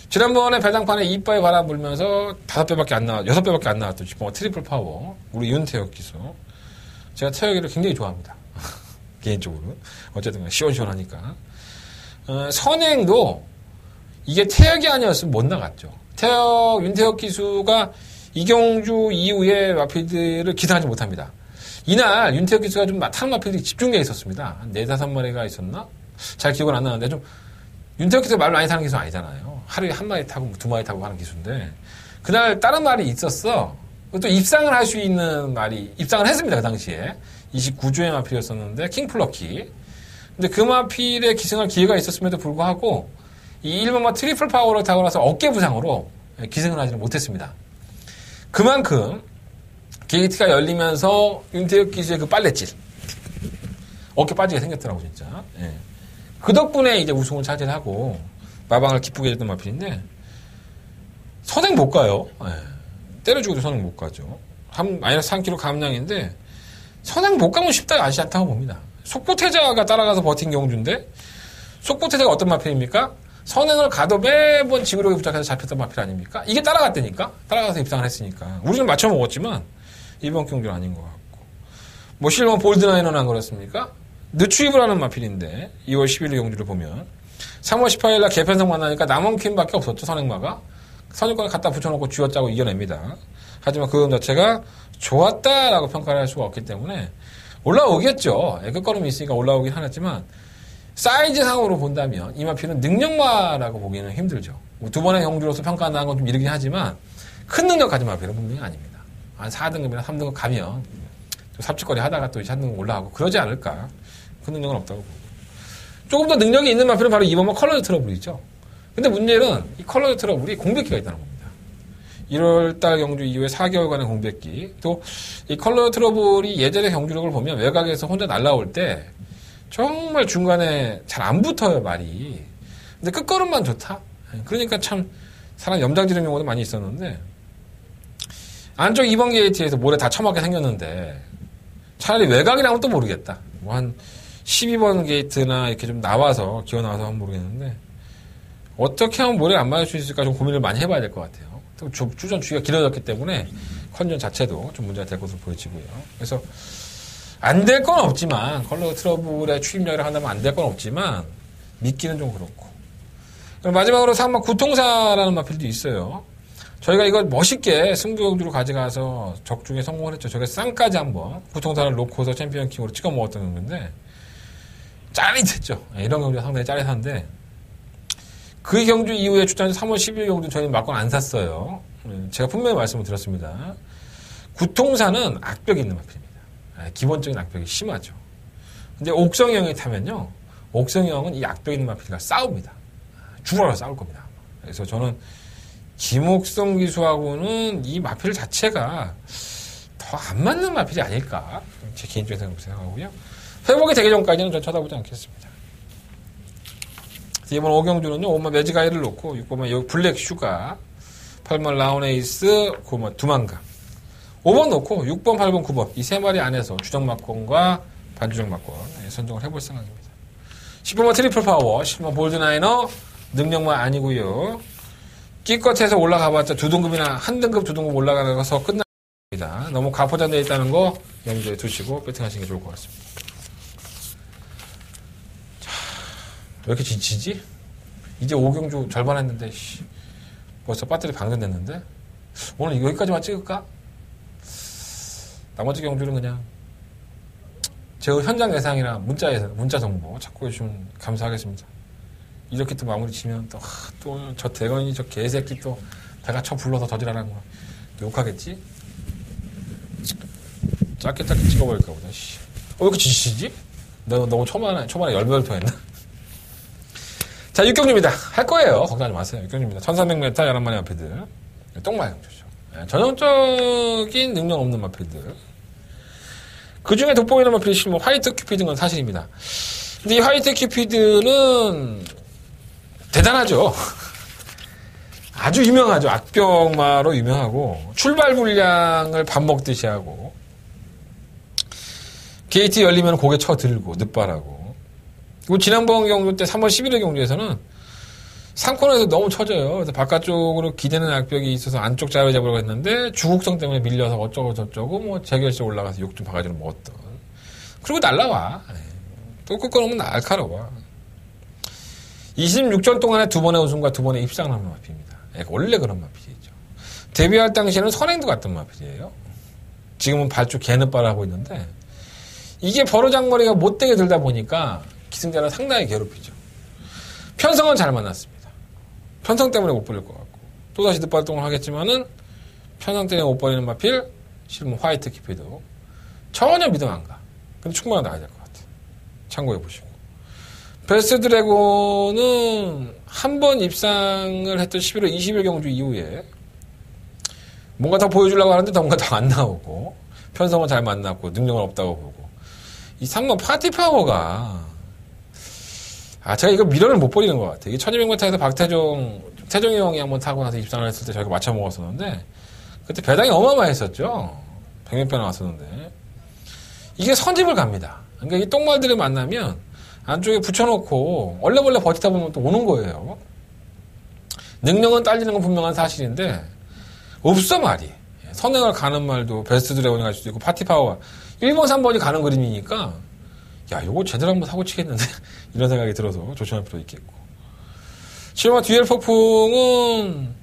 지난번에 배당판에 이빨 바람 불면서 5배밖에 안 나왔, 6배밖에 안 나왔던 지금 트리플 파워. 우리 윤태혁 기수. 제가 태혁이를 굉장히 좋아합니다. 개인적으로. 어쨌든 시원시원하니까. 선행도 이게 태혁이 아니었으면 못 나갔죠. 윤태혁 기수가 이경주 이후에 마필들을 기상하지 못합니다. 이날 윤태혁 기수가 좀 타는 마필들이 집중되어 있었습니다. 한 4-5마리가 있었나? 잘 기억은 안 나는데 좀 윤태혁 기수가 말 많이 타는 기수 아니잖아요. 하루에 1마리 타고 2마리 타고 하는 기수인데 그날 다른 말이 있었어. 또 입상을 할 수 있는 말이 입상을 했습니다. 그 당시에 29주의 마필이었었는데 킹플러키. 근데 그 마필에 기승할 기회가 있었음에도 불구하고 이 1번마 트리플 파워를 타고 나서 어깨 부상으로 기승을 하지는 못했습니다. 그만큼 게이트가 열리면서 윤태혁 기수의 그 빨래질 어깨 빠지게 생겼더라고 진짜. 예. 그 덕분에 이제 우승을 차지하고 마방을 기쁘게 해줬던 마필인데 선행 못 가요. 예. 때려주고도 선행 못 가죠. 마이너스 3kg 감량인데 선행 못 가면 쉽다 아시지 않다고 봅니다. 속보태자가 따라가서 버틴 경주인데 속보태자가 어떤 마필입니까? 선행을 가도 매번 지구력에 부착해서 잡혔던 마필 아닙니까? 이게 따라갔다니까? 따라가서 입상을 했으니까. 우리는 맞춰 먹었지만 이번 경주는 아닌 것 같고. 뭐 실버 볼드나이너는 안 그렇습니까? 늦추입을 하는 마필인데 2월 11일 경주를 보면 3월 18일 날 개편성 만나니까 남원퀸밖에 없었죠. 선행마가. 선행권을 갖다 붙여놓고 쥐어짜고 이겨냅니다. 하지만 그건 자체가 좋았다라고 평가를 할 수가 없기 때문에 올라오겠죠. 끝걸음이 있으니까 올라오긴 하겠지만 사이즈상으로 본다면 이 마필은 능력마라고 보기는 힘들죠. 두 번의 경주로서 평가한다는 건 좀 이르긴 하지만 큰 능력 가진 마필은 분명히 아닙니다. 한 4등급이나 3등급 가면 삽질거리 하다가 또 3등급 올라가고 그러지 않을까. 큰 능력은 없다고 보고. 조금 더 능력이 있는 마필은 바로 2번마 컬러드 트러블이죠. 근데 문제는 이 컬러드 트러블이 공백기가 있다는 겁니다. 1월달 경주 이후에 4개월간의 공백기. 또 이 컬러드 트러블이 예전의 경주력을 보면 외곽에서 혼자 날아올 때 정말 중간에 잘 안 붙어요, 말이. 근데 끝걸음만 좋다? 그러니까 참 사람 염장 지르는 경우도 많이 있었는데 안쪽 2번 게이트에서 모래 다 처맞게 생겼는데 차라리 외곽이라면 또 모르겠다. 뭐 한 12번 게이트나 이렇게 좀 나와서 기어 나와서 하면 모르겠는데 어떻게 하면 모래를 안 맞을 수 있을까 좀 고민을 많이 해봐야 될 것 같아요. 또 주전 주기가 길어졌기 때문에 컨디션 자체도 좀 문제가 될 것으로 보여지고요. 그래서 안 될 건 없지만 컬러 트러블에 추임력이라 한다면 안 될 건 없지만 믿기는 좀 그렇고. 그럼 마지막으로 3번 구통사라는 마필도 있어요. 저희가 이걸 멋있게 승부경주로 가져가서 적중에 성공을 했죠. 저희가 쌍까지 한번 구통사를 놓고서 챔피언킹으로 찍어 먹었던 건데 짜릿했죠. 이런 경주가 상당히 짜릿한데 그 경주 이후에 출전한 3월 12일 경주 저희는 막건 안 샀어요. 제가 분명히 말씀을 드렸습니다. 구통사는 악벽이 있는 마필입니다. 기본적인 악벽이 심하죠. 근데 옥성이 형이 타면요. 옥성이 형은 이 악벽 있는 마필과 싸웁니다. 죽어라 싸울 겁니다. 그래서 저는 김옥성 기수하고는 이 마필 자체가 더 안 맞는 마필이 아닐까. 제 개인적인 생각하고요. 회복이 되기 전까지는 전 쳐다보지 않겠습니다. 이번 5경주는요. 5번 매지가이를 놓고 6번만 여기 블랙 슈가 8번 라운에이스 9번 두만강 5번 놓고 6번, 8번, 9번 이 세 마리 안에서 주정 막권과 반주정 막권 선정을 해볼 생각입니다. 10번만 트리플 파워, 10번 볼드나이너 능력만 아니고요. 끼껏해서 올라가봤자 2등급이나 1등급 2등급 올라가서 끝납니다. 너무 가포장되어 있다는 거 염두에 두시고 배팅하시는 게 좋을 것 같습니다. 자, 왜 이렇게 지치지? 이제 5경주 절반 했는데 벌써 배터리 방전됐는데 오늘 여기까지만 찍을까? 나머지 경주는 그냥 제 현장 예상이나 문자 정보 참고해주시면 감사하겠습니다. 이렇게 또 마무리 치면 또 저 대건이 저 개새끼 또 배가 쳐 불러서 저지랄하는 거 욕하겠지? 짧게 찍어버릴까 보다. 왜 이렇게 지치지? 너무 초반에 열별토 했나? 자, 6경주입니다. 할 거예요. 걱정하지 마세요. 6경주입니다. 1300m 11마리 마필들. 똥말 경주죠. 전형적인 능력 없는 마필들. 그 중에 돋보이는 마필이 실은 화이트 큐피드인 건 사실입니다. 근데 이 화이트 큐피드는 대단하죠. 아주 유명하죠. 악병마로 유명하고, 출발 분량을 밥 먹듯이 하고, 게이트 열리면 고개 쳐들고, 늑발하고. 그리고 지난번 경주 때 3월 11일 경주에서는 상코너에서 너무 쳐져요. 그래서 바깥쪽으로 기대는 악벽이 있어서 안쪽 자리 잡으려고 했는데, 주국성 때문에 밀려서 어쩌고 저쩌고, 뭐, 재결실 올라가서 욕 좀 바가지로 먹었던. 그리고 날라와. 또 끝까지 오면 날카로워. 26전 동안에 2번의 우승과 2번의 입상을 하는 마필입니다. 원래 그런 마필이죠. 데뷔할 당시에는 선행도 갔던 마필이에요. 지금은 발주 개는빨하고 있는데, 이게 버르장머리가 못되게 들다 보니까 기승자는 상당히 괴롭히죠. 편성은 잘 만났습니다. 편성 때문에 못 버릴 것 같고, 또다시 늑발동을 하겠지만은, 편성 때문에 못 버리는 마필, 실은 화이트 키피도 전혀 믿음 안 가. 근데 충분히 나가야 될 것 같아요. 참고해 보시고. 베스트 드래곤은 한 번 입상을 했던 11월 20일 경주 이후에 뭔가 더 보여주려고 하는데 뭔가 더 안 나오고, 편성은 잘 만났고, 능력은 없다고 보고. 이 3번 파티 파워가, 제가 이거 미련을 못 버리는 것 같아요. 이게 1200m에서 태종이 형이 한번 타고 나서 입상을 했을 때 저희가 맞춰 먹었었는데, 그때 배당이 어마어마했었죠. 100몇 배 나왔었는데. 이게 선집을 갑니다. 그러니까 이 똥말들을 만나면 안쪽에 붙여놓고 얼레벌레 버티다 보면 또 오는 거예요. 능력은 딸리는 건 분명한 사실인데 없어 말이. 선행을 가는 말도 베스트 드래곤이 갈 수도 있고 파티파워가 1번 3번이 가는 그림이니까 야 요거 제대로 한번 사고 치겠는데 이런 생각이 들어서 조심할 필요 있겠고. 실마 듀얼 폭풍은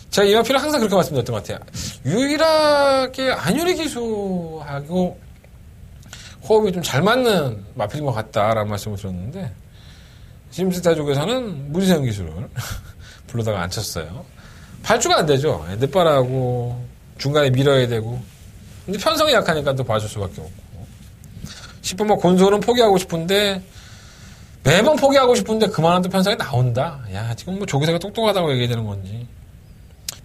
제가 이 마필은 항상 그렇게 말씀드렸던 것 같아요. 유일하게 안유리 기수하고 호흡이 좀 잘 맞는 마필인 것 같다라는 말씀을 드렸는데, 심스 대족에서는 무지성 기술을 불러다가 안 쳤어요. 발주가 안 되죠. 늑발하고, 중간에 밀어야 되고. 근데 편성이 약하니까 또 봐줄 수밖에 없고. 10번 뭐 곤솔은 포기하고 싶은데, 매번 포기하고 싶은데 그만한 또 편성이 나온다. 야, 지금 뭐 조기사가 똑똑하다고 얘기해야 되는 건지.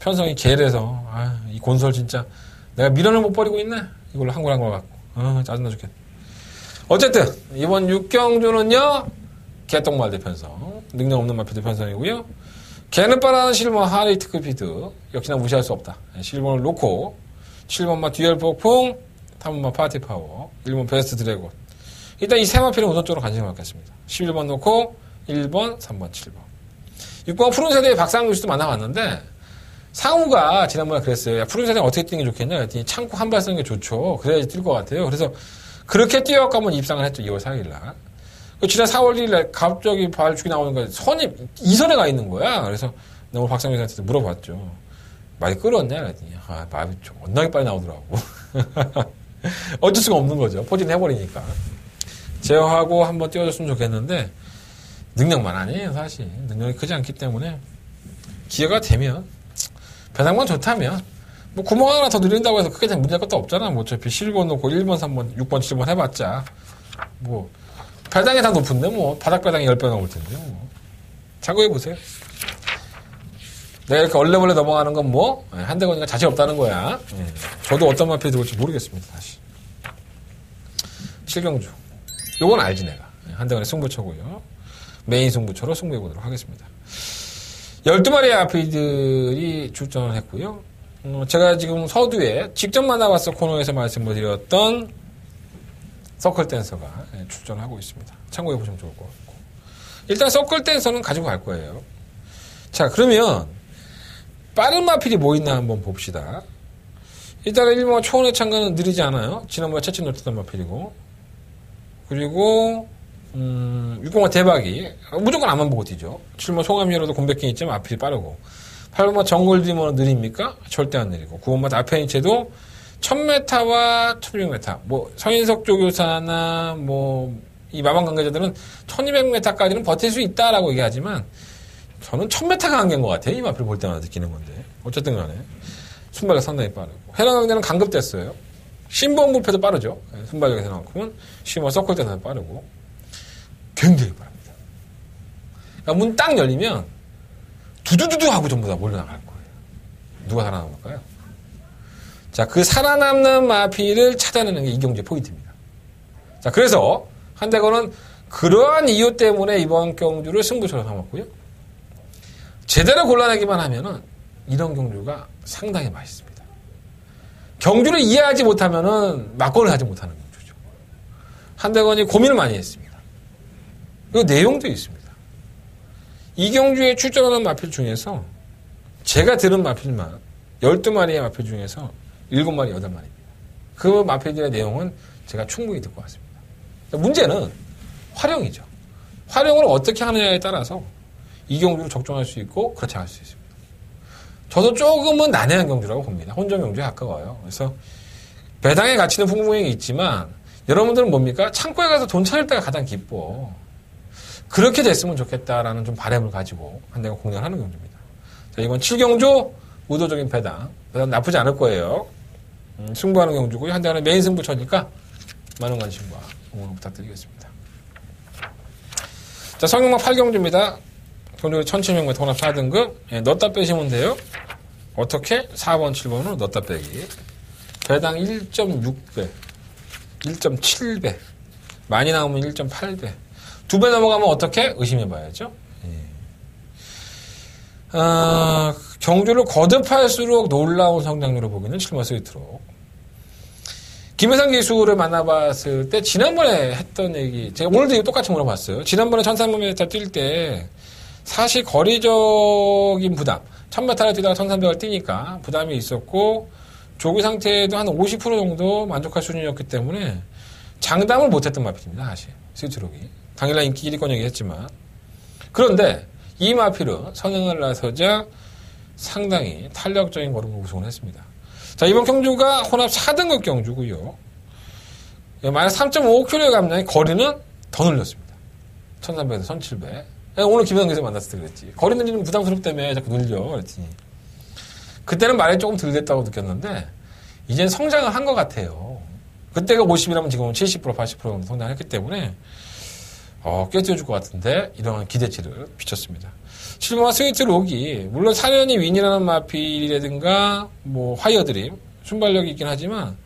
편성이 개래서, 이 곤솔 진짜, 내가 밀어는 못 버리고 있네? 이걸로 한 걸 갖고. 짜증나 죽겠네. 어쨌든 이번 6경주는요 개똥말대 편성, 능력 없는 마필드 편성이고요. 개는 빠른 실버 하리트크 피드 역시나 무시할 수 없다. 7번을 놓고 7번마 듀얼 폭풍, 3번마 파티 파워, 1번 베스트 드래곤. 일단 이 세 마필은 우선적으로 관심을 갖겠습니다. 11번 놓고 1번, 3번, 7번. 6번 푸른 세대의 박상규 씨도 만나봤는데 상우가 지난번에 그랬어요. 야, 푸른 세대는 어떻게 뛰는 게 좋겠냐? 그랬더니 참고 한 발 쓰는 게 좋죠. 그래야지 뛸 것 같아요. 그래서 그렇게 뛰어갖고 한번 입상을 했죠. 2월 4일날. 지난 4월 1일날 갑자기 발축이 나오는 거야. 선이 2선에 가 있는 거야. 그래서 내가 오늘 박상규 선수한테 물어봤죠. 많이 끌었냐? 그랬더니 말이 좀 워낙에 빨리 나오더라고. 어쩔 수가 없는 거죠. 포진 해버리니까. 제어하고 한번 뛰어줬으면 좋겠는데 능력만 아니에요. 사실. 능력이 크지 않기 때문에 기회가 되면 배당만 좋다면 뭐 구멍 하나 더 늘린다고 해서 크게 문제될 것도 없잖아. 뭐 어차피 7번 놓고 1번, 3번, 6번, 7번 해봤자 뭐 배당이 다 높은데 뭐 바닥 배당이 10배 넘을 텐데 뭐 참고해보세요. 내가 이렇게 얼레벌레 넘어가는 건 뭐 한대건이가 자신 없다는 거야. 저도 어떤 마필이 들어올지 모르겠습니다. 사실 7경주 요건 알지 내가. 한대건의 승부처고요. 메인 승부처로 승부해보도록 하겠습니다. 12마리의 아피들이 출전을 했고요. 제가 지금 서두에 직접 만나봤어 코너에서 말씀을 드렸던 서클 댄서가 출전하고 있습니다. 참고해보시면 좋을 것 같고. 일단 서클 댄서는 가지고 갈 거예요. 자, 그러면 빠른 마필이 뭐 있나 한번 봅시다. 일단은 1번 초원의 창가는 느리지 않아요. 지난번에 채찍 놓쳤던 마필이고. 그리고 6번만 대박이 무조건 앞만 보고 뛰죠. 7번 송암이로도 공백기 있지만 앞이 빠르고 8번만 정글 드리머는 느립니까? 절대 안 느리고 9번만 아페니체도 1000m와 1600m 뭐 서인석 조교사나 뭐 이 마방 관계자들은 1200m까지는 버틸 수 있다라고 얘기하지만 저는 1000m가 한계인 것 같아요. 이 마필을 볼 때마다 느끼는 건데 어쨌든 간에 순발력 상당히 빠르고 해당 강자는 강급됐어요. 신보험 부패도 빠르죠. 순발력에서만큼은 시머 서클 때도 빠르고 굉장히 빠릅니다. 그러니까 문 딱 열리면 두두두두 하고 전부 다 몰려나갈 거예요. 누가 살아남을까요? 자, 그 살아남는 마피를 찾아내는 게 이경주의 포인트입니다. 자, 그래서 한대건은 그러한 이유 때문에 이번 경주를 승부처로 삼았고요. 제대로 골라내기만 하면은 이런 경주가 상당히 맛있습니다. 경주를 이해하지 못하면은 막권을 하지 못하는 경주죠. 한대건이 고민을 많이 했습니다. 그 내용도 있습니다. 이 경주에 출전하는 마필 중에서 제가 들은 마필만 12마리의 마필 중에서 7마리, 8마리입니다. 그 마필들의 내용은 제가 충분히 듣고 왔습니다. 문제는 활용이죠. 활용을 어떻게 하느냐에 따라서 이 경주를 적중할 수 있고 그렇지 않을 수 있습니다. 저도 조금은 난해한 경주라고 봅니다. 혼전 경주에 가까워요. 그래서 배당의 가치는 풍부히 있지만 여러분들은 뭡니까? 창고에 가서 돈 찾을 때가 가장 기뻐. 그렇게 됐으면 좋겠다라는 좀 바람을 가지고 한대가 공략을 하는 경주입니다. 자, 이번 7경주 의도적인 배당 나쁘지 않을 거예요. 승부하는 경주고요. 한대가는 메인 승부처니까 많은 관심과 응원 부탁드리겠습니다. 자, 성형막 8경주입니다. 경주 1700m 혼합 4등급. 예, 넣었다 빼시면 돼요. 어떻게? 4번, 7번으로 넣었다 빼기. 배당 1.6배, 1.7배. 많이 나오면 1.8배. 2배 넘어가면 어떻게? 의심해봐야죠. 예. 경주를 거듭할수록 놀라운 성장률을 보기는 7번 스위트로. 김혜상 기수를 만나봤을 때 지난번에 했던 얘기, 제가 오늘도 이거 똑같이 물어봤어요. 지난번에 1300m 뛸 때 사실 거리적인 부담, 1000m를 뛰다가 1300을 뛰니까 부담이 있었고 조기 상태에도 한 50% 정도 만족할 수준이었기 때문에 장담을 못했던 마필입니다. 사실 스위트록이 당일날 인기 1위권 얘기했지만, 그런데 이 마필은 선행을 나서자 상당히 탄력적인 걸음으로 우승을 했습니다. 자, 이번 경주가 혼합 4등급 경주고요. 마이너스 3.5km의 감량이 거리는 더 늘렸습니다. 1300에서 1700. 오늘 김현경 기자 만났을 때 그랬지. 거리 늘리는 부담스럽다며 자꾸 늘려. 그랬더니. 그때는 말이 조금 덜 됐다고 느꼈는데, 이제는 성장을 한 것 같아요. 그때가 50이라면 지금은 70%, 80% 정도 성장했기 때문에, 꽤 뛰어줄 것 같은데, 이런 기대치를 비쳤습니다. 7번 스위트 록이, 물론 4년이 윈이라는 마필이라든가, 화이어드림, 순발력이 있긴 하지만,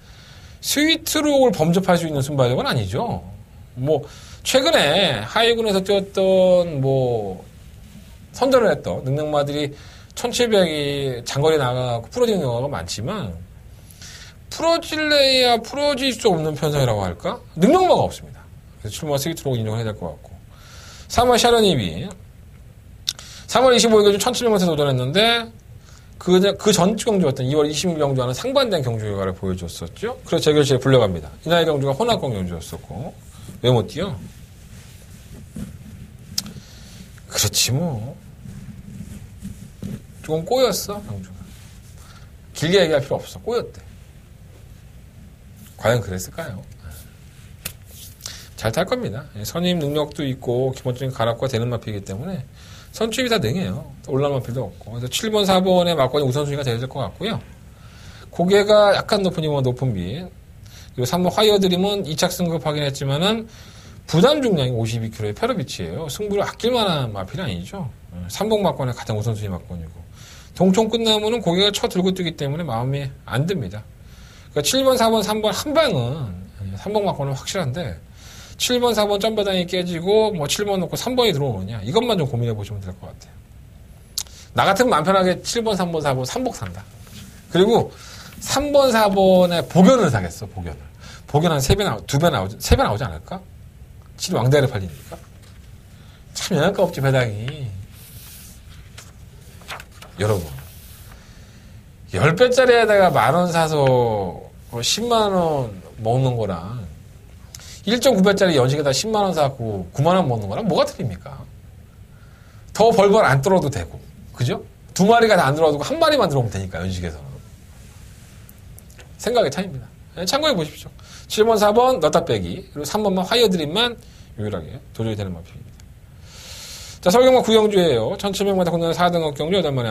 스위트 록을 범접할 수 있는 순발력은 아니죠. 최근에 하이군에서 뛰었던, 선전을 했던 능력마들이 1700이 장거리 나가고 풀어지는 경우가 많지만, 풀어질래야 풀어질 수 없는 편성이라고 할까? 능력마가 없습니다. 그래서 7번 스위트 록 인정을 해야 될 것 같고. 3번 샤르니비. 3월 25일 1700m 도전했는데, 그 전 경주였던 2월 26일 경주와는 상반된 경주 결과를 보여줬었죠. 그래서 재결실에 불려갑니다. 이날 경주가 혼합권 경주였었고, 왜 못 뛰어? 그렇지 조금 꼬였어, 경주가. 길게 얘기할 필요 없어. 꼬였대. 과연 그랬을까요? 잘 탈 겁니다. 선임 능력도 있고 기본적인 가락과 되는 마필이기 때문에 선출이 다 능해요. 올라온 마필도 없고. 그래서 7번, 4번의 막권이 우선순위가 되어야 될 것 같고요. 고개가 약간 높은 이번 높은 빛. 그리고 3번 화이어드림은 2착 승급 확인했지만은 부담 중량이 52kg의 페러비치예요. 승부를 아낄 만한 마필이 아니죠. 3번 막권의 가장 우선순위 막권이고. 동총 끝나면은 고개가 쳐 들고 뛰기 때문에 마음이 안 듭니다. 그러니까 7번, 4번, 3번 한 방은 3번 막권은 확실한데 7번, 4번 점배당이 깨지고 7번 놓고 3번이 들어오느냐 이것만 좀 고민해 보시면 될 것 같아요. 나 같으면 마음 편하게 7번, 3번, 4번 3복 산다. 그리고 3번, 4번에 복연을 사겠어. 복연을. 복연 한 2배 나오지 3배 나오지 않을까? 7 왕대를 팔리니까. 참 영향가 없지 배당이. 여러분 10배짜리에다가 10,000원 사서 10만원 먹는 거랑 1.9배짜리 연식에다 10만원 사고 9만원 먹는 거랑 뭐가 틀립니까? 더 벌벌 안 떨어도 되고, 그죠? 2마리가 다 안 들어와도 1마리만 들어오면 되니까, 연식에서는. 생각의 차이입니다. 참고해 보십시오. 7번, 4번 넣다 빼기, 그리고 3번만 화이어드림만 유일하게 도저히 되는 마필입니다. 자, 서울경마 9경주예요. 1700m 국내 4등급 경주 8마리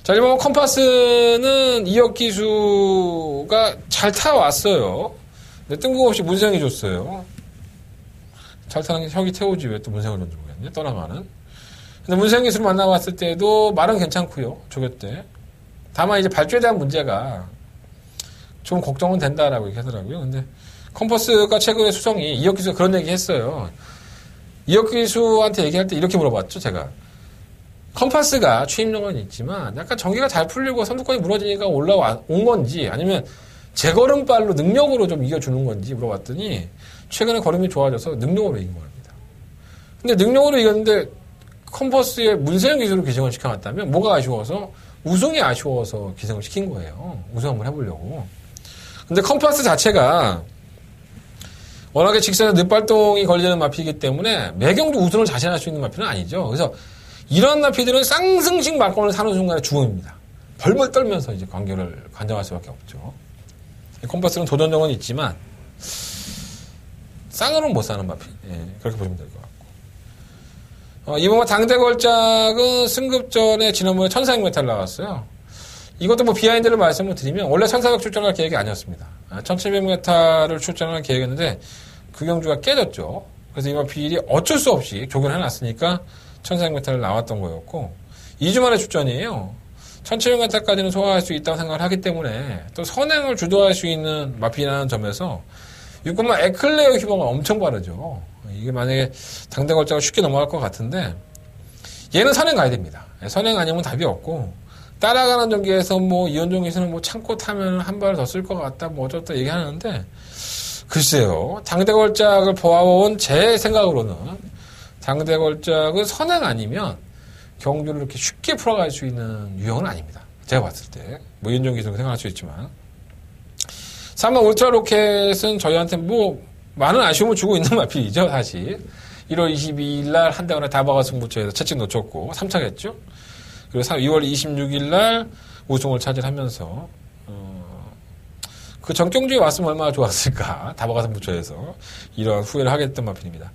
자, 일본 컴파스는 이혁 기수가 잘 타왔어요. 근데 뜬금없이 문생이 줬어요. 잘 타는 게 혁이 태우지 왜 또 문생을 줬는지 모르겠네. 떠나가는. 근데 문생 기수를 만나봤을 때도 말은 괜찮고요. 조교 때. 다만 이제 발주에 대한 문제가 좀 걱정은 된다라고 얘기하더라고요. 근데 컴퍼스가 최근에 수성이 이혁 기수가 그런 얘기 했어요. 이혁 기수한테 얘기할 때 이렇게 물어봤죠, 제가. 컴파스가 취임력은 있지만 약간 전기가 잘 풀리고 선두권이 무너지니까 온 건지 아니면 제걸음발로 능력으로 좀 이겨주는 건지 물어봤더니 최근에 걸음이 좋아져서 능력으로 이긴 겁니다. 근데 능력으로 이겼는데 컴퍼스의 문세영 기술을 기생을 시켜놨다면 뭐가 아쉬워서 우승이 아쉬워서 기생을 시킨 거예요. 우승 한번 해보려고. 근데 컴파스 자체가 워낙에 직선에 늪발동이 걸리는 마피이기 때문에 매경도 우승을 자신할 수 있는 마피는 아니죠. 그래서 이런 나피들은 쌍승식 말권을 사는 순간에 죽음입니다. 벌벌 떨면서 이제 관계를 관장할 수밖에 없죠. 컴퍼스는 도전력은 있지만 쌍으로는 못 사는 마피. 예, 그렇게 보시면 될 것 같고. 이번 당대 걸작은 승급전에 지난번에 1400메탈 나왔어요. 이것도 뭐 비하인드를 말씀을 드리면 원래 1400 출전할 계획이 아니었습니다. 1700메탈을 출전할 계획이었는데 그 경주가 깨졌죠. 그래서 이 마필이 어쩔 수 없이 조견해놨으니까 1400메탈을 나왔던 거였고 2주 만에 출전이에요. 1700메탈까지는 소화할 수 있다고 생각을 하기 때문에 또 선행을 주도할 수 있는 마필이라는 점에서 6번만 에클레어 휘버가 엄청 빠르죠. 이게 만약에 당대 걸작을 쉽게 넘어갈 것 같은데 얘는 선행 가야 됩니다. 선행 아니면 답이 없고 따라가는 전기에서 뭐 이현종 기수는 뭐 참고 타면 한 발 더 쓸 것 같다 뭐 어쩌다 얘기하는데 글쎄요. 당대 걸작을 보아온 제 생각으로는 당대 걸작은 선행 아니면 경주를 이렇게 쉽게 풀어갈 수 있는 유형은 아닙니다. 제가 봤을 때. 뭐 이현종 기수는 생각할 수 있지만 3번 울트라 로켓은 저희한테 뭐 많은 아쉬움을 주고 있는 마필이죠, 사실. 1월 22일 날 한대원에 다바가 승부처에서 채찍 놓쳤고 3차겠죠. 그리고 2월 26일 날 우승을 차지하면서 그 전경주에 왔으면 얼마나 좋았을까. 다바가 승부처에서 이러한 후회를 하게 됐던 마필입니다.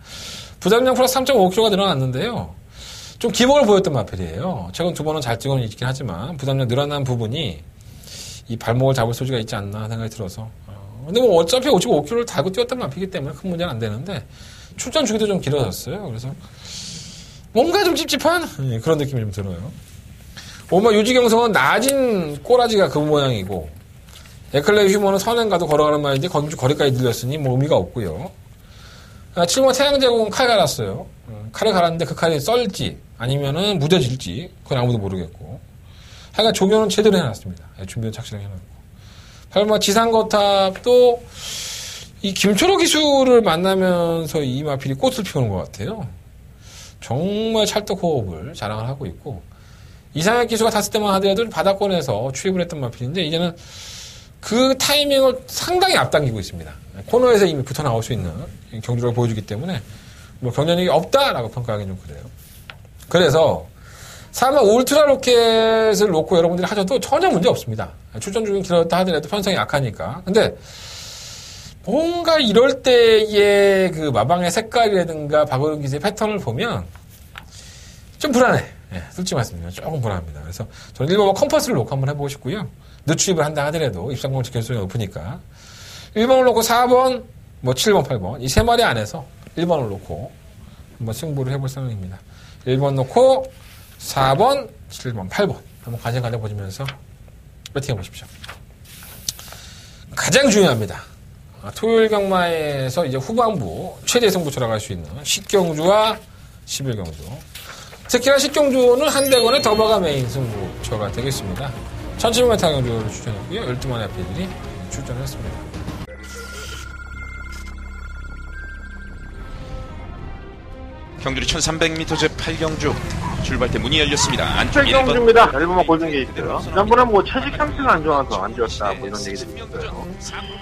부담량 플러스 3.5kg가 늘어났는데요. 좀 기복을 보였던 마필이에요. 최근 두 번은 잘 뛰고는 있긴 하지만 부담량 늘어난 부분이 이 발목을 잡을 소지가 있지 않나 생각이 들어서. 근데 뭐 어차피 55kg를 달고 뛰었던 마피기 때문에 큰 문제는 안 되는데 출전 주기도 좀 길어졌어요. 그래서 뭔가 좀 찝찝한 그런 느낌이 좀 들어요. 오마 유지경성은 낮은 꼬라지가 그 모양이고 에클레이 휴머는 선행가도 걸어가는 말인데 거리까지 늘렸으니 뭐 의미가 없고요. 7번 태양제공은 칼 갈았어요. 칼을 갈았는데 그 칼이 썰지 아니면은 무뎌질지 그건 아무도 모르겠고 하여간 조교는 제대로 해놨습니다. 준비는 착실하게 해놨고 8번 지상거탑도 이 김초로 기술을 만나면서 이 마필이 꽃을 피우는 것 같아요. 정말 찰떡 호흡을 자랑을 하고 있고 이상혁 기수가 탔을 때만 하더라도 바닥권에서 추입을 했던 마필인데 이제는 그 타이밍을 상당히 앞당기고 있습니다. 코너에서 이미 붙어 나올 수 있는 경주를 보여주기 때문에 뭐 경쟁력이 없다라고 평가하기는 좀 그래요. 그래서 3번 울트라 로켓을 놓고 여러분들이 하셔도 전혀 문제 없습니다. 출전 중에 길었다 하더라도 편성이 약하니까. 근데 뭔가 이럴 때의 그 마방의 색깔이라든가 박오른 기세의 패턴을 보면 좀 불안해. 솔직히 말씀드리면 조금 불안합니다. 그래서 저는 1번은 컴퍼스를 놓고 한번 해보고 싶고요. 늦추입을 한다 하더라도 입상공을 지킬 수가 높으니까 1번을 놓고 4번, 뭐 7번, 8번 이 세 마리 안에서 1번을 놓고 한번 승부를 해볼 생각입니다. 1번 놓고 4번, 7번, 8번 한번 관심 보시면서 배팅해 보십시오. 가장 중요합니다. 토요일 경마에서 이제 후반부 최대 승부처라고 할 수 있는 10경주와 11경주. 특히나 10경주는 한대건의 더버가 메인 승부처가 되겠습니다. 1700m 경주를 추천했고요. 12만의 앞에들이 출전했습니다. 경주리 1300m 제8경주 출발대 문이 열렸습니다. 안쪽 1번 경주입니다. 1번만 골든게이트. 지난번에 뭐 체직 상태가 안 좋아서 안 좋았다 뭐 이런 얘기도 있어요.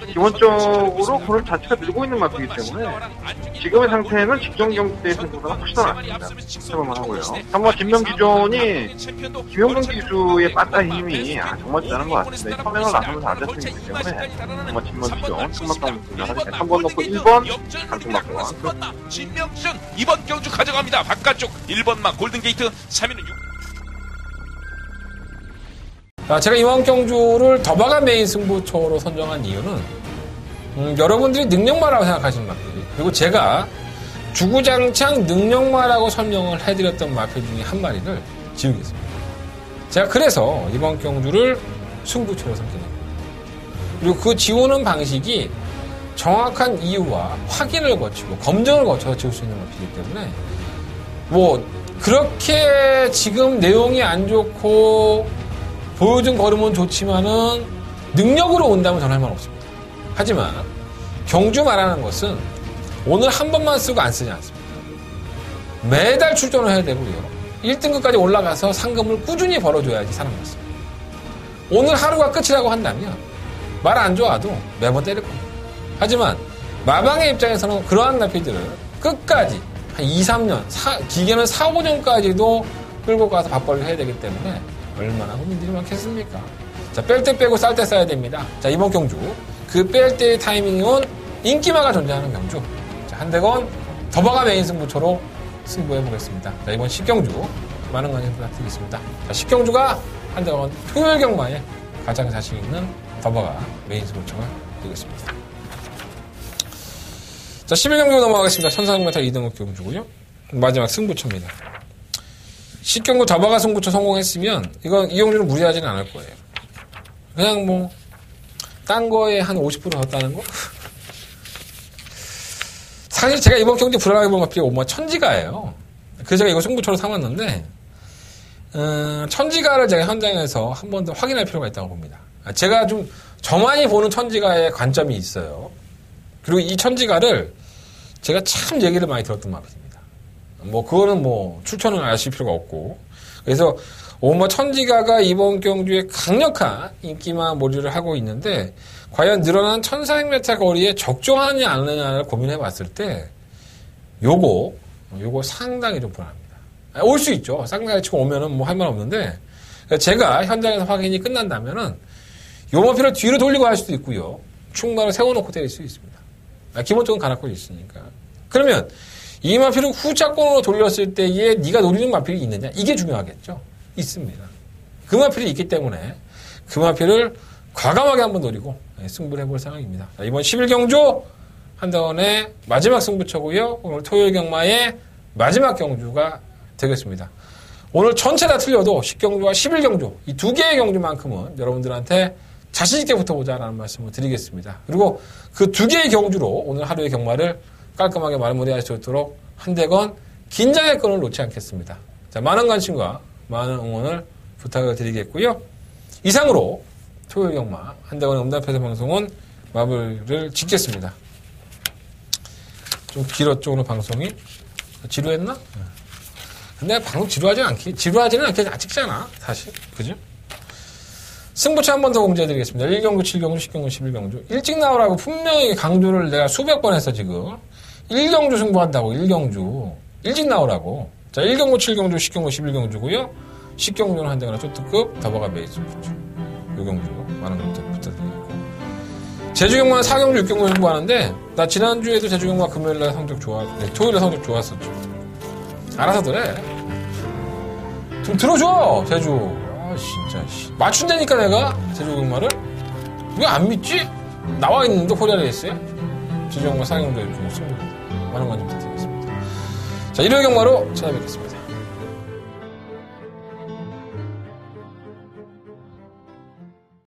기본적으로 그런 자체가 늘고 있는 마피이기 때문에 지금의 상태는 직전 경기 때의 승부보다 훨씬 더 낫습니다. 해볼만 하고요. 한번 김명기존이 김용근 기수의 빠따 힘이 정말 대단한 것 같은데 선행을 나서면서 안 됐기 때문에 정말 김명기존 승막강 분석하니까 3번 놓고 1번 강승막강 진명준 2번 경주 가져갑니다. 바깥쪽 1번만 골든게이트 3위는 제가 이번 경주를 더바가 메인 승부처로 선정한 이유는 여러분들이 능력마라고 생각하시는 마필, 그리고 제가 주구장창 능력마라고 설명을 해드렸던 마필 중에 한 마리를 지우겠습니다. 제가 그래서 이번 경주를 승부처로 선정했습니다. 그리고 그 지우는 방식이 정확한 이유와 확인을 거치고 검증을 거쳐서 지울 수 있는 마필이기 때문에 뭐 그렇게 지금 내용이 안 좋고 보여준 걸음은 좋지만은 능력으로 온다면 저는 할 말 없습니다. 하지만 경주 말하는 것은 오늘 한 번만 쓰고 안 쓰지 않습니다. 매달 출전을 해야 되고요. 1등급까지 올라가서 상금을 꾸준히 벌어줘야지 사는 것입니다. 오늘 하루가 끝이라고 한다면 말 안 좋아도 매번 때릴 겁니다. 하지만 마방의 입장에서는 그러한 나피들을 끝까지 한 2, 3년, 기계는 4, 5년까지도 끌고 가서 밥벌이를 해야 되기 때문에 얼마나 고민들이 많겠습니까? 자, 뺄 때 빼고 쌀 때 써야 됩니다. 자, 이번 경주 그 뺄 때의 타이밍은 인기마가 존재하는 경주. 자, 한대건 더바가 메인 승부처로 승부해보겠습니다. 자, 이번 10경주 많은 관심 부탁드리겠습니다. 자, 10경주가 한대건 토요일 경마에 가장 자신 있는 더바가 메인 승부처가 되겠습니다. 자, 11경주 넘어가겠습니다. 1400m 2등급 경주고요. 마지막 승부처입니다. 10경주 더바가 승부처 성공했으면 이건 이 경주는 무리하지는 않을 거예요. 그냥 뭐 딴 거에 한 50% 더 거? 사실 제가 이번 경주 불안하게 본 마필이 오마 천지가예요. 그래서 제가 이거 승부처로 삼았는데 천지가를 제가 현장에서 한 번 더 확인할 필요가 있다고 봅니다. 제가 좀 저만이 보는 천지가의 관점이 있어요. 그리고 이 천지가를 제가 참 얘기를 많이 들었던 마필입니다. 뭐 그거는 뭐 출처는 아실 필요가 없고, 그래서 오마 천지가가 이번 경주에 강력한 인기만 몰이를 하고 있는데 과연 늘어난 1400m 거리에 적정하느냐 안 하느냐를 고민해 봤을 때 요거 상당히 좀 불안합니다. 올 수 있죠. 상당히 치고 오면은 뭐 할 말 없는데, 제가 현장에서 확인이 끝난다면은 요 마필을 뒤로 돌리고 할 수도 있고요. 충마를 세워놓고 때릴 수 있습니다. 기본적으로 가락골이 있으니까. 그러면 이 마필을 후차권으로 돌렸을 때에 네가 노리는 마필이 있느냐? 이게 중요하겠죠. 있습니다. 그 마필이 있기 때문에 그 마필을 과감하게 한번 노리고 승부를 해볼 상황입니다. 이번 11경주 한대원의 마지막 승부처고요. 오늘 토요일 경마의 마지막 경주가 되겠습니다. 오늘 전체 다 틀려도 10경주와 11경주 이 두 개의 경주만큼은 여러분들한테 자신있게 붙어보자라는 말씀을 드리겠습니다. 그리고 그 두 개의 경주로 오늘 하루의 경마를 깔끔하게 마무리할 수 있도록 한대건 긴장의 끈을 놓지 않겠습니다. 자, 많은 관심과 많은 응원을 부탁을 드리겠고요. 이상으로 토요일 경마 한대건의 음담패드 방송은 마무리를 짓겠습니다. 좀 길었죠, 오늘 방송이? 지루했나? 근데 방송 지루하지는 않게 안 찍잖아, 사실. 그죠? 승부처 한 번 더 공지해드리겠습니다. 1경주, 7경주, 10경주, 11경주. 일찍 나오라고 분명히 강조를 내가 수백 번 했어, 지금. 1경주 승부한다고, 1경주. 일찍 나오라고. 자, 1경주, 7경주, 10경주, 11경주고요. 10경주는 한대거나 초특급, 더버가 베이스 승부처. 요 경주. 많은 분들 부탁드리고. 제주경마는 4경주, 6경주 승부하는데, 나 지난주에도 제주경마 금요일날 성적 토요일날 성적 좋았었죠. 알아서들 해. 좀 들어줘, 제주. 아, 진짜, 맞춘다니까, 내가? 제주경마를? 왜 안 믿지? 나와 있는데, 코리아레이스에? 제주경마 4경주, 6경주 승부. 많은 관심 부탁드리겠습니다. 자, 일요일 경마로 찾아뵙겠습니다.